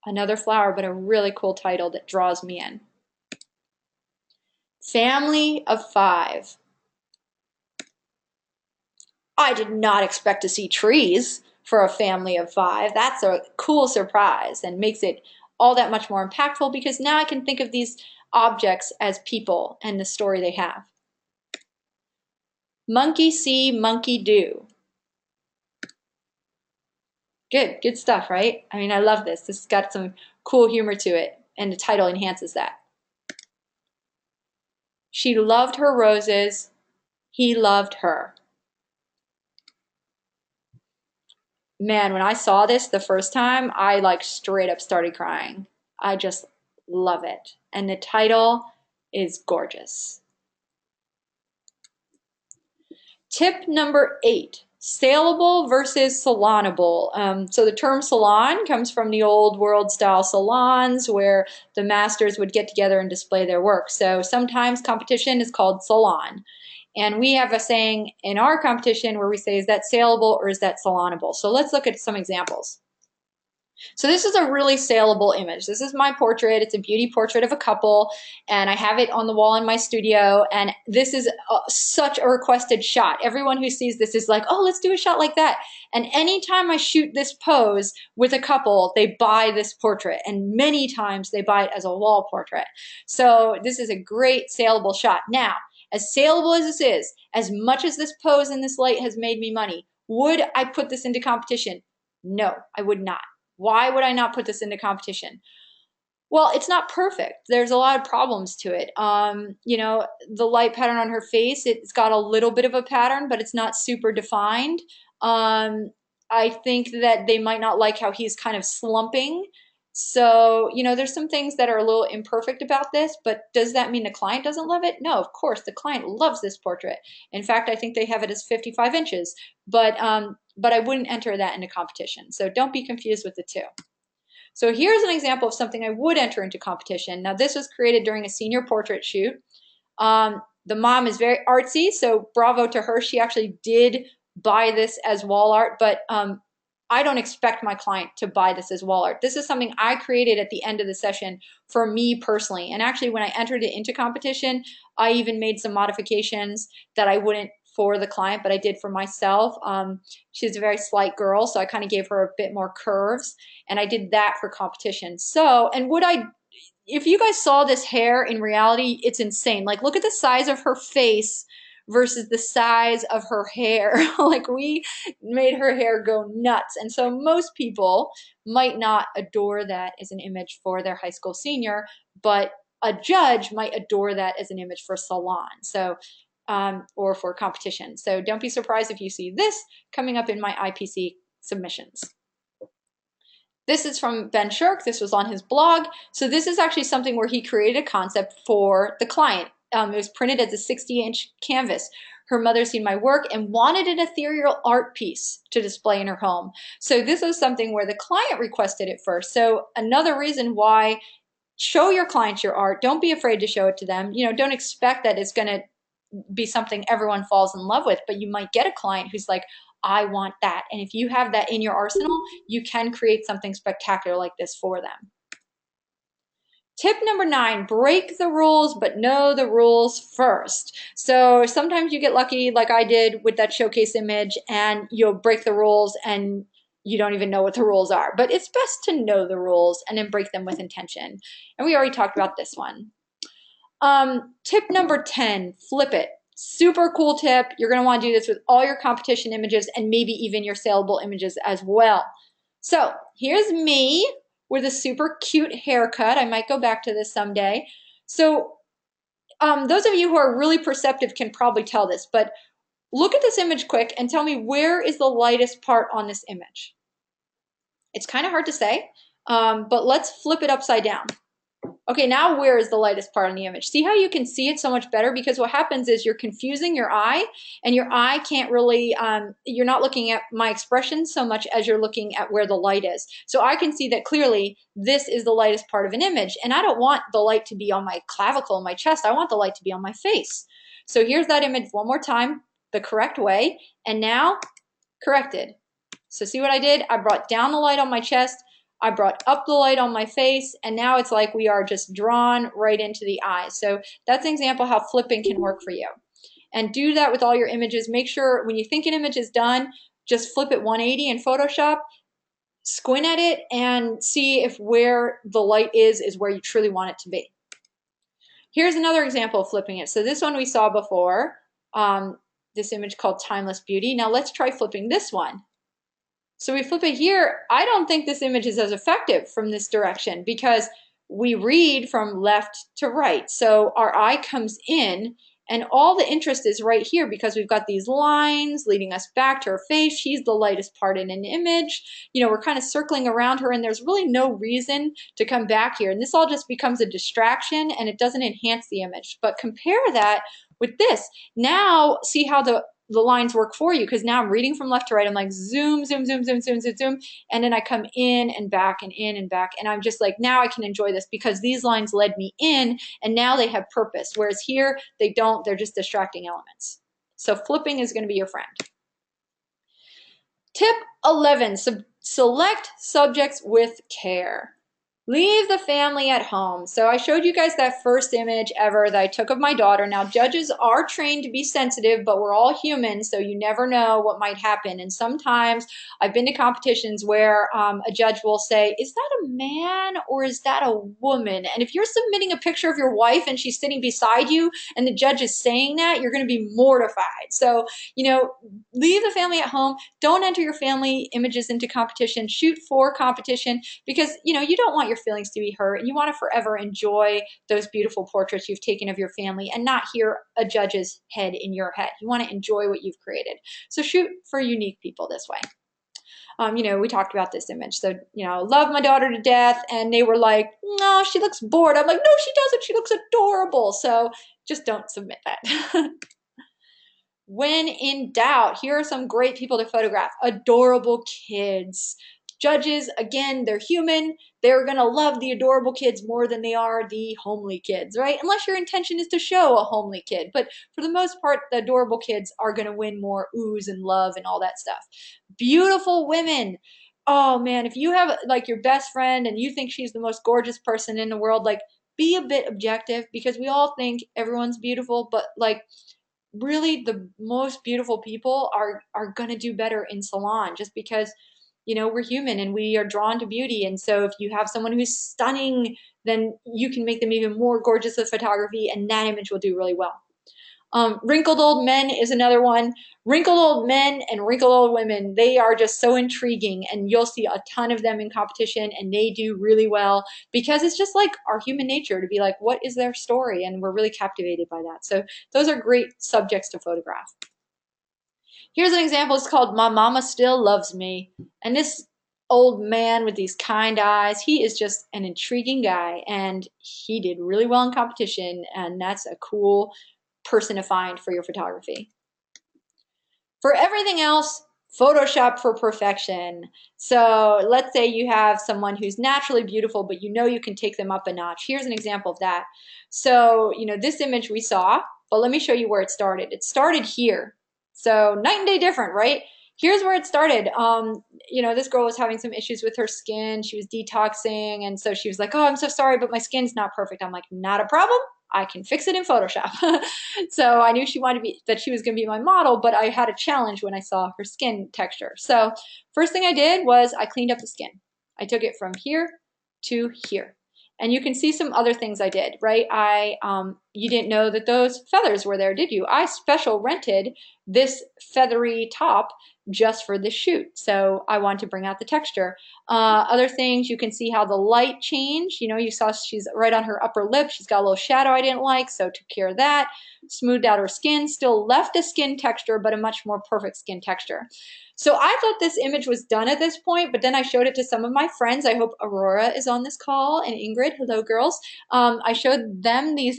Another flower, but a really cool title that draws me in. Family of 5. I did not expect to see trees for a family of 5. That's a cool surprise and makes it all that much more impactful because now I can think of these objects as people and the story they have. Monkey see, monkey do. Good stuff, right? I mean, I love this. This has got some cool humor to it, and the title enhances that. She loved her roses. He loved her. Man, when I saw this the first time, I like straight up started crying. I just love it. And the title is gorgeous. Tip number 8, saleable versus salonable. So the term salon comes from the old world style salons where the masters would get together and display their work. So sometimes competition is called salon. And we have a saying in our competition where we say, is that saleable or is that salonable? So let's look at some examples. So this is a really saleable image. This is my portrait. It's a beauty portrait of a couple, and I have it on the wall in my studio, and this is such a requested shot. Everyone who sees this is like, oh, let's do a shot like that. And anytime I shoot this pose with a couple, they buy this portrait, and many times they buy it as a wall portrait. So this is a great saleable shot. Now, as saleable as this is, as much as this pose in this light has made me money, would I put this into competition? No, I would not. Why would I not put this into competition? Well, it's not perfect. There's a lot of problems to it. The light pattern on her face, it's got a little bit of a pattern, but it's not super defined. I think that they might not like how he's kind of slumping. So, there's some things that are a little imperfect about this, but does that mean the client doesn't love it? No, of course, the client loves this portrait. In fact, I think they have it as 55 inches, but I wouldn't enter that into competition. So don't be confused with the two. So here's an example of something I would enter into competition. Now, this was created during a senior portrait shoot. The mom is very artsy, so bravo to her. She actually did buy this as wall art, but I don't expect my client to buy this as wall art. This is something I created at the end of the session for me personally. And actually, when I entered it into competition, I even made some modifications that I wouldn't for the client, but I did for myself. She's a very slight girl, so I kind of gave her a bit more curves, and I did that for competition. So, and if you guys saw this hair in reality, it's insane. Like, look at the size of her face versus the size of her hair. Like, we made her hair go nuts. And so most people might not adore that as an image for their high school senior, but a judge might adore that as an image for salon. So, or for competition. So don't be surprised if you see this coming up in my IPC submissions. This is from Ben Shirk. This was on his blog. So this is actually something where he created a concept for the client. It was printed as a 60-inch canvas. Her mother seen my work and wanted an ethereal art piece to display in her home. So this was something where the client requested it first. So another reason why show your clients your art. Don't be afraid to show it to them. Don't expect that it's going to be something everyone falls in love with, but you might get a client who's like, I want that. And if you have that in your arsenal, you can create something spectacular like this for them. Tip number 9, break the rules, but know the rules first. So sometimes you get lucky like I did with that showcase image and you'll break the rules and you don't even know what the rules are. But it's best to know the rules and then break them with intention. And we already talked about this one. Tip number 10, flip it. Super cool tip. You're going to want to do this with all your competition images and maybe even your saleable images as well. So here's me with a super cute haircut. I might go back to this someday. So those of you who are really perceptive can probably tell this, but look at this image quick and tell me where is the lightest part on this image. It's kind of hard to say, but let's flip it upside down. Okay, now where is the lightest part on the image? See how you can see it so much better? Because what happens is you're confusing your eye, and your eye can't really, you're not looking at my expression so much as you're looking at where the light is. So I can see that clearly this is the lightest part of an image, and I don't want the light to be on my clavicle, my chest. I want the light to be on my face. So here's that image one more time, the correct way, and now corrected. So see what I did? I brought down the light on my chest. I brought up the light on my face, and now it's like we are just drawn right into the eyes. So that's an example how flipping can work for you. And do that with all your images. Make sure when you think an image is done, just flip it 180 in Photoshop, squint at it, and see if where the light is where you truly want it to be. Here's another example of flipping it. So this one we saw before, this image called Timeless Beauty. Now let's try flipping this one. So we flip it here. I don't think this image is as effective from this direction because we read from left to right. So our eye comes in and all the interest is right here because we've got these lines leading us back to her face. She's the lightest part in an image. You know, we're kind of circling around her and there's really no reason to come back here. And this all just becomes a distraction and it doesn't enhance the image. But compare that with this. Now see how the lines work for you because now I'm reading from left to right. I'm like zoom, zoom, zoom, zoom, zoom, zoom, zoom. And then I come in and back and in and back. And I'm just like, now I can enjoy this because these lines led me in and now they have purpose. Whereas here, they don't, they're just distracting elements. So flipping is going to be your friend. Tip 11, select subjects with care. Leave the family at home. So I showed you guys that first image ever that I took of my daughter. Now, judges are trained to be sensitive, but we're all human, so you never know what might happen. And sometimes I've been to competitions where a judge will say, is that a man or is that a woman? And if you're submitting a picture of your wife and she's sitting beside you and the judge is saying that, you're going to be mortified. So, you know, leave the family at home. Don't enter your family images into competition. Shoot for competition because, you know, you don't want your feelings to be hurt and you want to forever enjoy those beautiful portraits you've taken of your family and not hear a judge's head in your head. You want to enjoy what you've created. So shoot for unique people this way. You know, we talked about this image. So, you know, love my daughter to death. And they were like, no, she looks bored. I'm like, no, she doesn't. She looks adorable. So just don't submit that. When in doubt, here are some great people to photograph. Adorable kids. Judges, again, they're human. They're going to love the adorable kids more than they are the homely kids, right? Unless your intention is to show a homely kid. But for the most part, the adorable kids are going to win more oohs and love and all that stuff. Beautiful women. Oh man, if you have like your best friend and you think she's the most gorgeous person in the world, like be a bit objective because we all think everyone's beautiful, but like really the most beautiful people are going to do better in salon just because, you know, we're human and we are drawn to beauty. And so if you have someone who's stunning, then you can make them even more gorgeous with photography and that image will do really well. Wrinkled old men is another one. Wrinkled old men and wrinkled old women, they are just so intriguing and you'll see a ton of them in competition and they do really well because it's just like our human nature to be like, what is their story? And we're really captivated by that. So those are great subjects to photograph. Here's an example. It's called My Mama Still Loves Me. And this old man with these kind eyes, he is just an intriguing guy and he did really well in competition and that's a cool person to find for your photography. For everything else, Photoshop for perfection. So let's say you have someone who's naturally beautiful, but you know you can take them up a notch. Here's an example of that. So, you know, this image we saw, but let me show you where it started. It started here. So night and day different, right? Here's where it started. You know, this girl was having some issues with her skin. She was detoxing. And so she was like, oh, I'm so sorry, but my skin's not perfect. I'm like, not a problem. I can fix it in Photoshop. So I knew she wanted to be, that she was going to be my model, but I had a challenge when I saw her skin texture. So first thing I did was I cleaned up the skin. I took it from here to here. And you can see some other things I did, right? You didn't know that those feathers were there, did you? I special rented this feathery top just for this shoot. So I want to bring out the texture. Other things, you can see how the light changed. You know, you saw she's right on her upper lip. She's got a little shadow I didn't like, so took care of that. Smoothed out her skin, still left a skin texture, but a much more perfect skin texture. So I thought this image was done at this point, but then I showed it to some of my friends. I hope Aurora is on this call and Ingrid. Hello, girls. I showed them this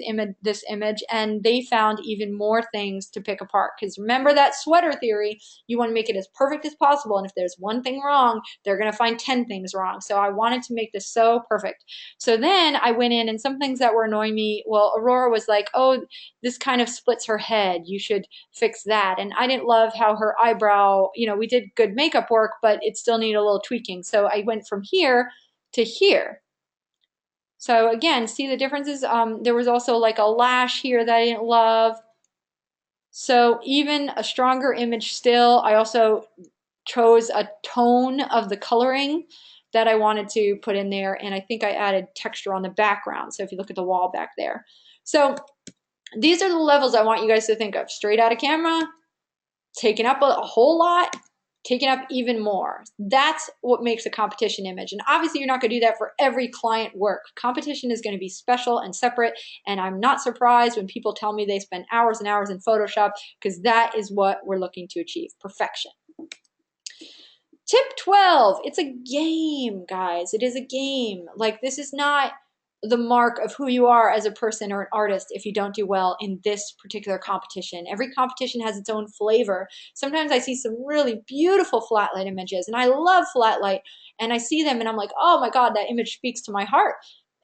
image, and they found even more things to pick apart. Because remember that sweater theory, you want to make it as perfect as possible. And if there's one thing wrong, they're going to find 10 things wrong. So I wanted to make this so perfect. So then I went in, and some things that were annoying me, well, Aurora was like, oh, this kind of splits her head. You should fix that. And I didn't love how her eyebrow, you know, we did good makeup work, but it still needed a little tweaking. So I went from here to here. So again, see the differences? There was also like a lash here that I didn't love. So even a stronger image still. I also chose a tone of the coloring that I wanted to put in there, and I think I added texture on the background. So if you look at the wall back there. So these are the levels I want you guys to think of. Straight out of camera, taking up a whole lot, taking up even more. That's what makes a competition image. And obviously you're not going to do that for every client work. Competition is going to be special and separate, and I'm not surprised when people tell me they spend hours and hours in Photoshop, because that is what we're looking to achieve, perfection. Tip 12, it's a game, guys. It is a game. Like, this is not the mark of who you are as a person or an artist if you don't do well in this particular competition. Every competition has its own flavor. Sometimes I see some really beautiful flat light images, and I love flat light, and I see them and I'm like, oh my God, that image speaks to my heart.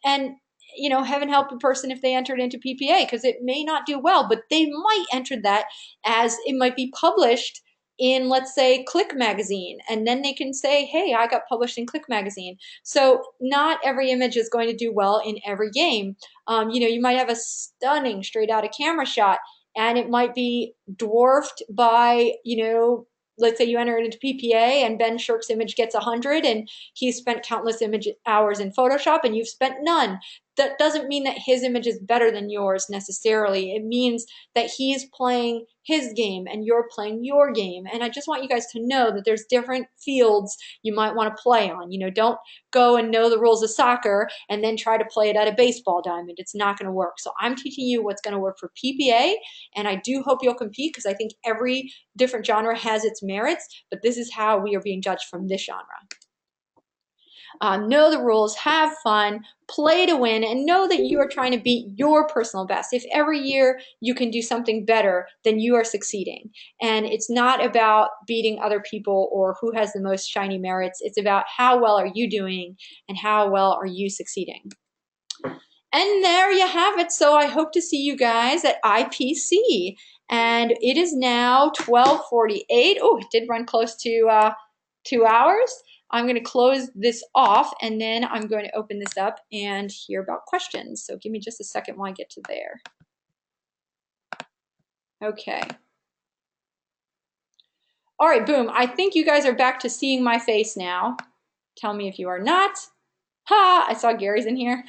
And you know, heaven help the person if they entered into PPA, because it may not do well, but they might enter that as it might be published in, let's say, Click Magazine, and then they can say, hey, I got published in Click Magazine. So not every image is going to do well in every game. You know, you might have a stunning straight out of camera shot, and it might be dwarfed by, you know, let's say you enter it into PPA and Ben Shirk's image gets 100 and he's spent countless image hours in Photoshop and you've spent none. That doesn't mean that his image is better than yours necessarily. It means that he's playing his game and you're playing your game. And I just want you guys to know that there's different fields you might want to play on. You know, don't go and know the rules of soccer and then try to play it at a baseball diamond. It's not going to work. So I'm teaching you what's going to work for PPA, and I do hope you'll compete, because I think every different genre has its merits, but this is how we are being judged from this genre. Know the rules, have fun, play to win, and know that you are trying to beat your personal best. If every year you can do something better, then you are succeeding. And it's not about beating other people or who has the most shiny merits. It's about how well are you doing and how well are you succeeding. And there you have it. So I hope to see you guys at IPC. And it is now 12:48. Oh, it did run close to 2 hours. I'm going to close this off, and then I'm going to open this up and hear about questions. So give me just a second while I get to there. Okay. All right, boom. I think you guys are back to seeing my face now. Tell me if you are not. Ha! I saw Gary's in here.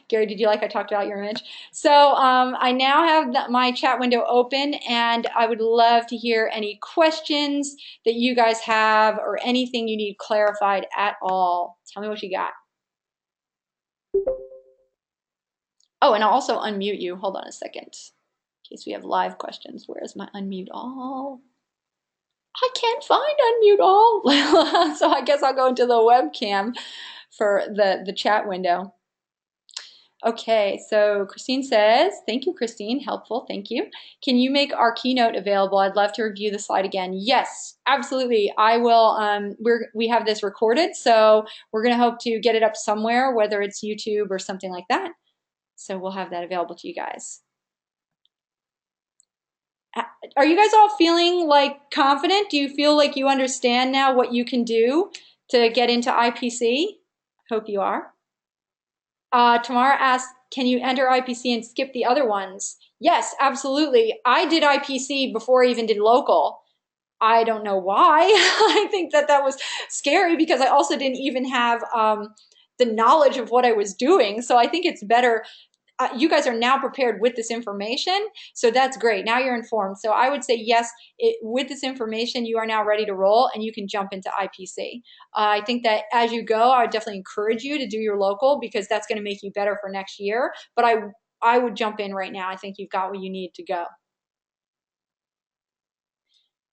Gary, did you like I talked about your image? So I now have my chat window open, and I would love to hear any questions that you guys have or anything you need clarified at all. Tell me what you got. Oh, and I'll also unmute you. Hold on a second, in case we have live questions. Where's my unmute all? I can't find unmute all. So I guess I'll go into the webcam for the chat window. Okay, so Christine says, thank you, Christine, helpful, thank you. Can you make our keynote available? I'd love to review the slide again. Yes, absolutely, I will. We have this recorded, so we're gonna hope to get it up somewhere, whether it's YouTube or something like that. So we'll have that available to you guys. Are you guys all feeling like confident? Do you feel like you understand now what you can do to get into IPC? Hope you are. Tamara asked, can you enter IPC and skip the other ones? Yes, absolutely. I did IPC before I even did local. I don't know why. I think that was scary because I also didn't even have the knowledge of what I was doing. So I think it's better. You guys are now prepared with this information, so that's great. Now you're informed. So I would say yes, with this information, you are now ready to roll and you can jump into IPC. I think that as you go, I would definitely encourage you to do your local because that's going to make you better for next year. But I would jump in right now. I think you've got what you need to go.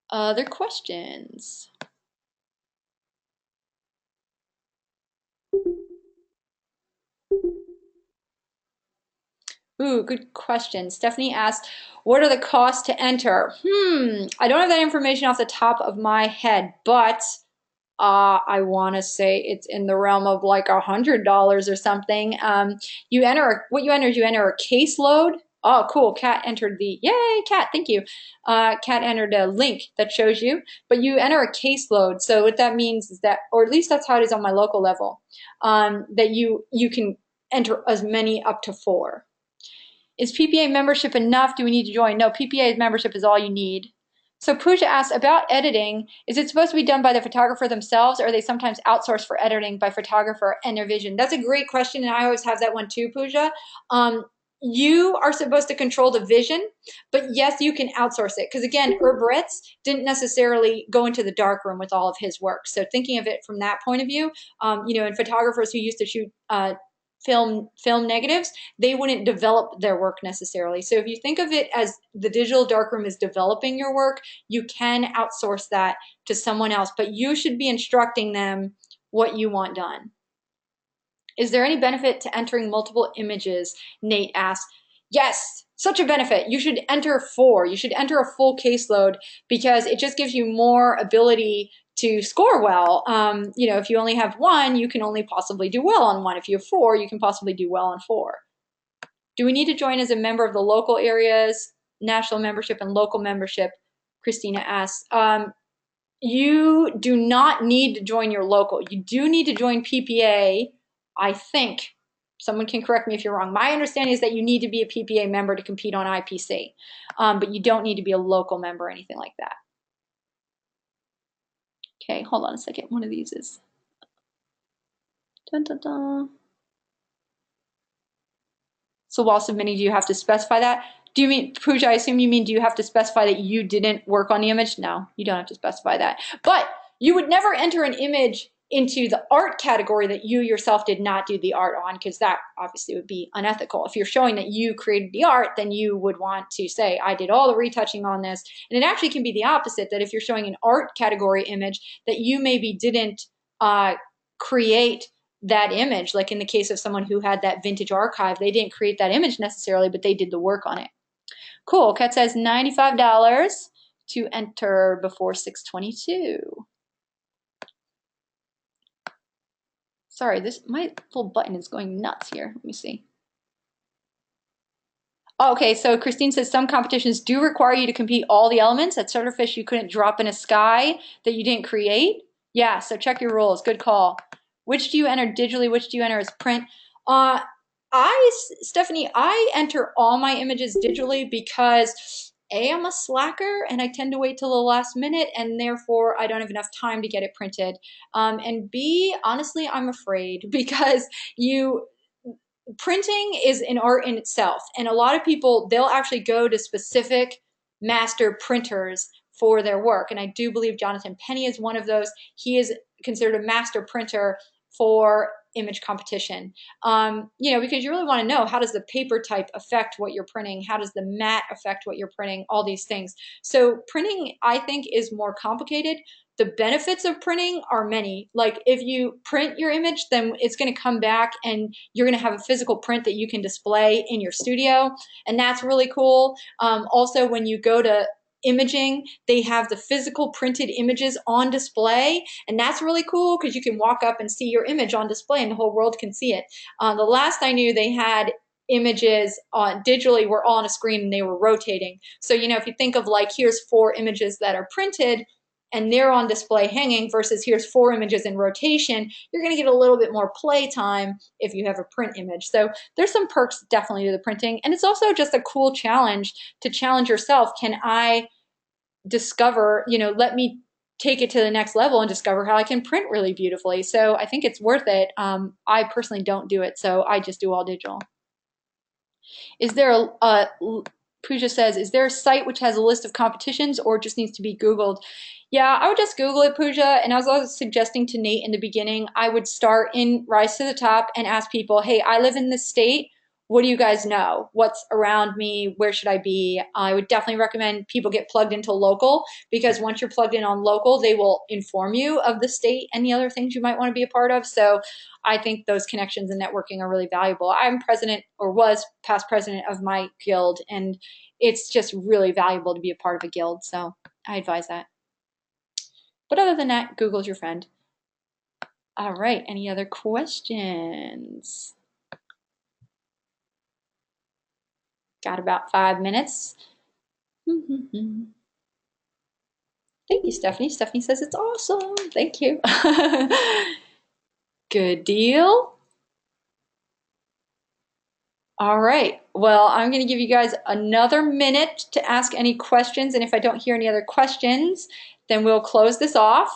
Other questions? Ooh, good question. Stephanie asked, what are the costs to enter? I don't have that information off the top of my head, but I want to say it's in the realm of like $100 or something. What you enter is you enter a caseload. Oh, cool. Kat entered the, yay, Kat, thank you. Kat entered a link that shows you, but you enter a caseload. So what that means is that, or at least that's how it is on my local level, that you can enter as many up to 4. Is PPA membership enough? Do we need to join? No, PPA membership is all you need. So Pooja asks about editing. Is it supposed to be done by the photographer themselves, or are they sometimes outsourced for editing by photographer and their vision? That's a great question, and I always have that one too, Pooja. You are supposed to control the vision, but yes, you can outsource it. Because again, Herb Ritz didn't necessarily go into the darkroom with all of his work. So thinking of it from that point of view, and photographers who used to shoot film negatives, they wouldn't develop their work necessarily. So if you think of it as the digital darkroom is developing your work, you can outsource that to someone else, but you should be instructing them what you want done. Is there any benefit to entering multiple images? Nate asks. Yes, such a benefit. You should enter 4. You should enter a full caseload because it just gives you more ability to score well. If you only have 1, you can only possibly do well on 1. If you have 4, you can possibly do well on 4. Do we need to join as a member of the local areas, national membership and local membership? Christina asks. You do not need to join your local. You do need to join PPA, I think. Someone can correct me if you're wrong. My understanding is that you need to be a PPA member to compete on IPC, but you don't need to be a local member or anything like that. Okay, hold on a second. One of these is. Dun, dun, dun. So while submitting, do you have to specify that? Do you mean, Pooja, I assume you mean, do you have to specify that you didn't work on the image? No, you don't have to specify that. But you would never enter an image into the art category that you yourself did not do the art on, because that obviously would be unethical. If you're showing that you created the art, then you would want to say, I did all the retouching on this. And it actually can be the opposite, that if you're showing an art category image that you maybe didn't create that image, like in the case of someone who had that vintage archive, they didn't create that image necessarily, but they did the work on it. Cool. Kat says $95 to enter before 6/22. Sorry, my little button is going nuts here. Let me see. Oh, okay, so Christine says some competitions do require you to compete all the elements. At Sodafish, you couldn't drop in a sky that you didn't create. Yeah, so check your rules. Good call. Which do you enter digitally? Which do you enter as print? Stephanie, I enter all my images digitally because A, I'm a slacker and I tend to wait till the last minute, and therefore I don't have enough time to get it printed. And B, honestly, I'm afraid because printing is an art in itself, and a lot of people, they'll actually go to specific master printers for their work, and I do believe Jonathan Penny is one of those. He is considered a master printer for image competition, because you really want to know, how does the paper type affect what you're printing, how does the mat affect what you're printing, all these things. So printing, I think, is more complicated. The benefits of printing are many. Like if you print your image, then it's going to come back and you're going to have a physical print that you can display in your studio, and that's really cool. Also, when you go to imaging, they have the physical printed images on display, and that's really cool because you can walk up and see your image on display and the whole world can see it. The last I knew, they had images digitally were all on a screen and they were rotating. So if you think of, like, here's 4 images that are printed and they're on display hanging versus here's 4 images in rotation, you're going to get a little bit more play time if you have a print image. So there's some perks definitely to the printing, and it's also just a cool challenge to challenge yourself. Can I discover, let me take it to the next level and discover how I can print really beautifully. So I think it's worth it. I personally don't do it, so I just do all digital. Is there Pooja says, is there a site which has a list of competitions or just needs to be Googled? Yeah, I would just Google it, Pooja. And as I was suggesting to Nate in the beginning, I would start in Rise to the Top and ask people, hey, I live in this state. What do you guys know? What's around me? Where should I be? I would definitely recommend people get plugged into local, because once you're plugged in on local, they will inform you of the state and the other things you might want to be a part of. So I think those connections and networking are really valuable. I'm president, or was past president, of my guild, and it's just really valuable to be a part of a guild. So I advise that. But other than that, Google's your friend. All right, any other questions? Got about 5 minutes. Thank you, Stephanie. Stephanie says it's awesome. Thank you. Good deal. All right. Well, I'm going to give you guys another minute to ask any questions. And if I don't hear any other questions, then we'll close this off.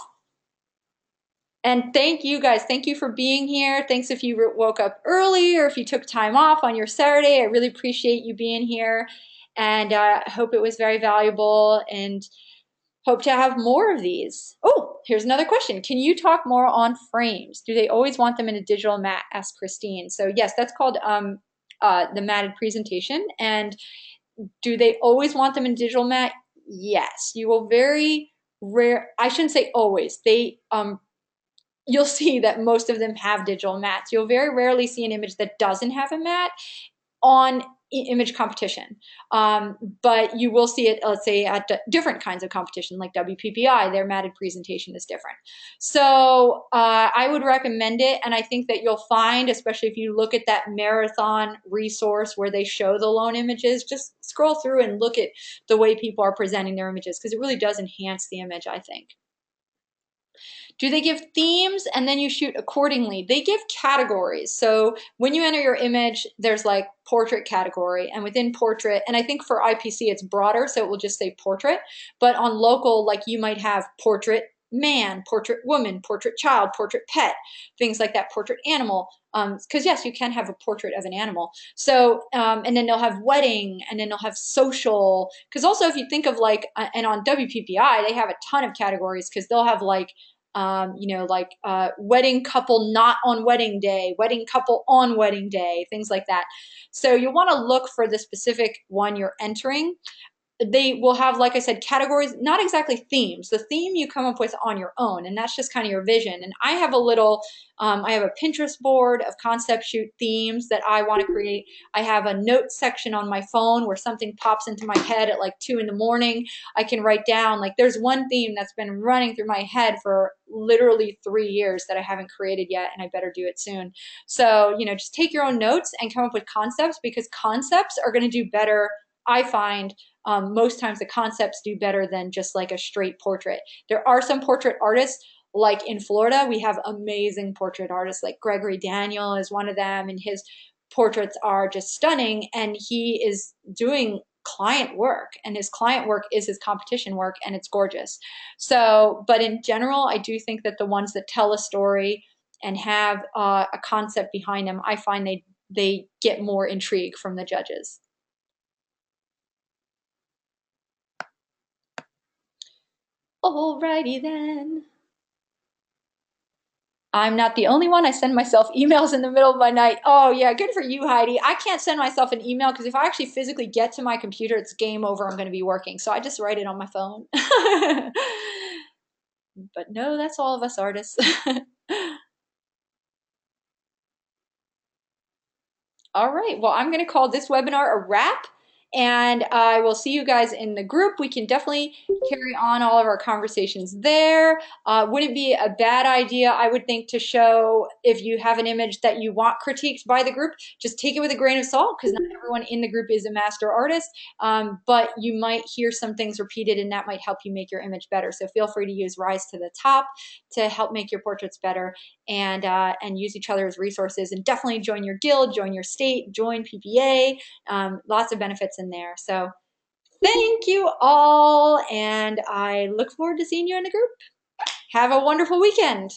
And thank you guys. Thank you for being here. Thanks if you woke up early or if you took time off on your Saturday. I really appreciate you being here. And I hope it was very valuable and hope to have more of these. Oh, here's another question. Can you talk more on frames? Do they always want them in a digital matte? Asked Christine. So yes, that's called the matted presentation. And do they always want them in digital matte? Yes. You will very rare. I shouldn't say always. You'll see that most of them have digital mattes. You'll very rarely see an image that doesn't have a matte on image competition. But you will see it, let's say, at different kinds of competition, like WPPI, their matted presentation is different. So I would recommend it, and I think that you'll find, especially if you look at that marathon resource where they show the lone images, just scroll through and look at the way people are presenting their images, because it really does enhance the image, I think. Do they give themes and then you shoot accordingly? They give categories. So when you enter your image, there's like portrait category, and within portrait, and I think for IPC it's broader, so it will just say portrait. But on local, like you might have portrait man, portrait woman, portrait child, portrait pet, things like that, portrait animal. Because yes, you can have a portrait of an animal. So, and then they'll have wedding, and then they'll have social. Because also, if you think of like, and on WPPI, they have a ton of categories because they'll have like wedding couple not on wedding day, wedding couple on wedding day, things like that. So you want to look for the specific one you're entering. They will have, like I said, categories, not exactly themes. The theme you come up with on your own, and that's just kind of your vision. And I have I have a Pinterest board of concept shoot themes that I want to create. I have a notes section on my phone where something pops into my head at like 2 in the morning. I can write down, like there's one theme that's been running through my head for literally 3 years that I haven't created yet, and I better do it soon. So, just take your own notes and come up with concepts, because concepts are going to do better, I find. Most times the concepts do better than just like a straight portrait. There are some portrait artists, like in Florida, we have amazing portrait artists, like Gregory Daniel is one of them, and his portraits are just stunning, and he is doing client work, and his client work is his competition work, and it's gorgeous. So, but in general, I do think that the ones that tell a story and have a concept behind them, I find they get more intrigue from the judges. Alrighty then. I'm not the only one. I send myself emails in the middle of my night. Oh, yeah, good for you, Heidi. I can't send myself an email because if I actually physically get to my computer, it's game over. I'm going to be working. So I just write it on my phone. But no, that's all of us artists. All right. Well, I'm going to call this webinar a wrap, and I will see you guys in the group. We can definitely carry on all of our conversations there. Wouldn't be a bad idea, I would think, to show if you have an image that you want critiqued by the group, just take it with a grain of salt, because not everyone in the group is a master artist, but you might hear some things repeated, and that might help you make your image better. So feel free to use Rise to the Top to help make your portraits better, and use each other as resources, and definitely join your guild, join your state, join PPA. Lots of benefits in there. So thank you all, and I look forward to seeing you in the group. Have a wonderful weekend.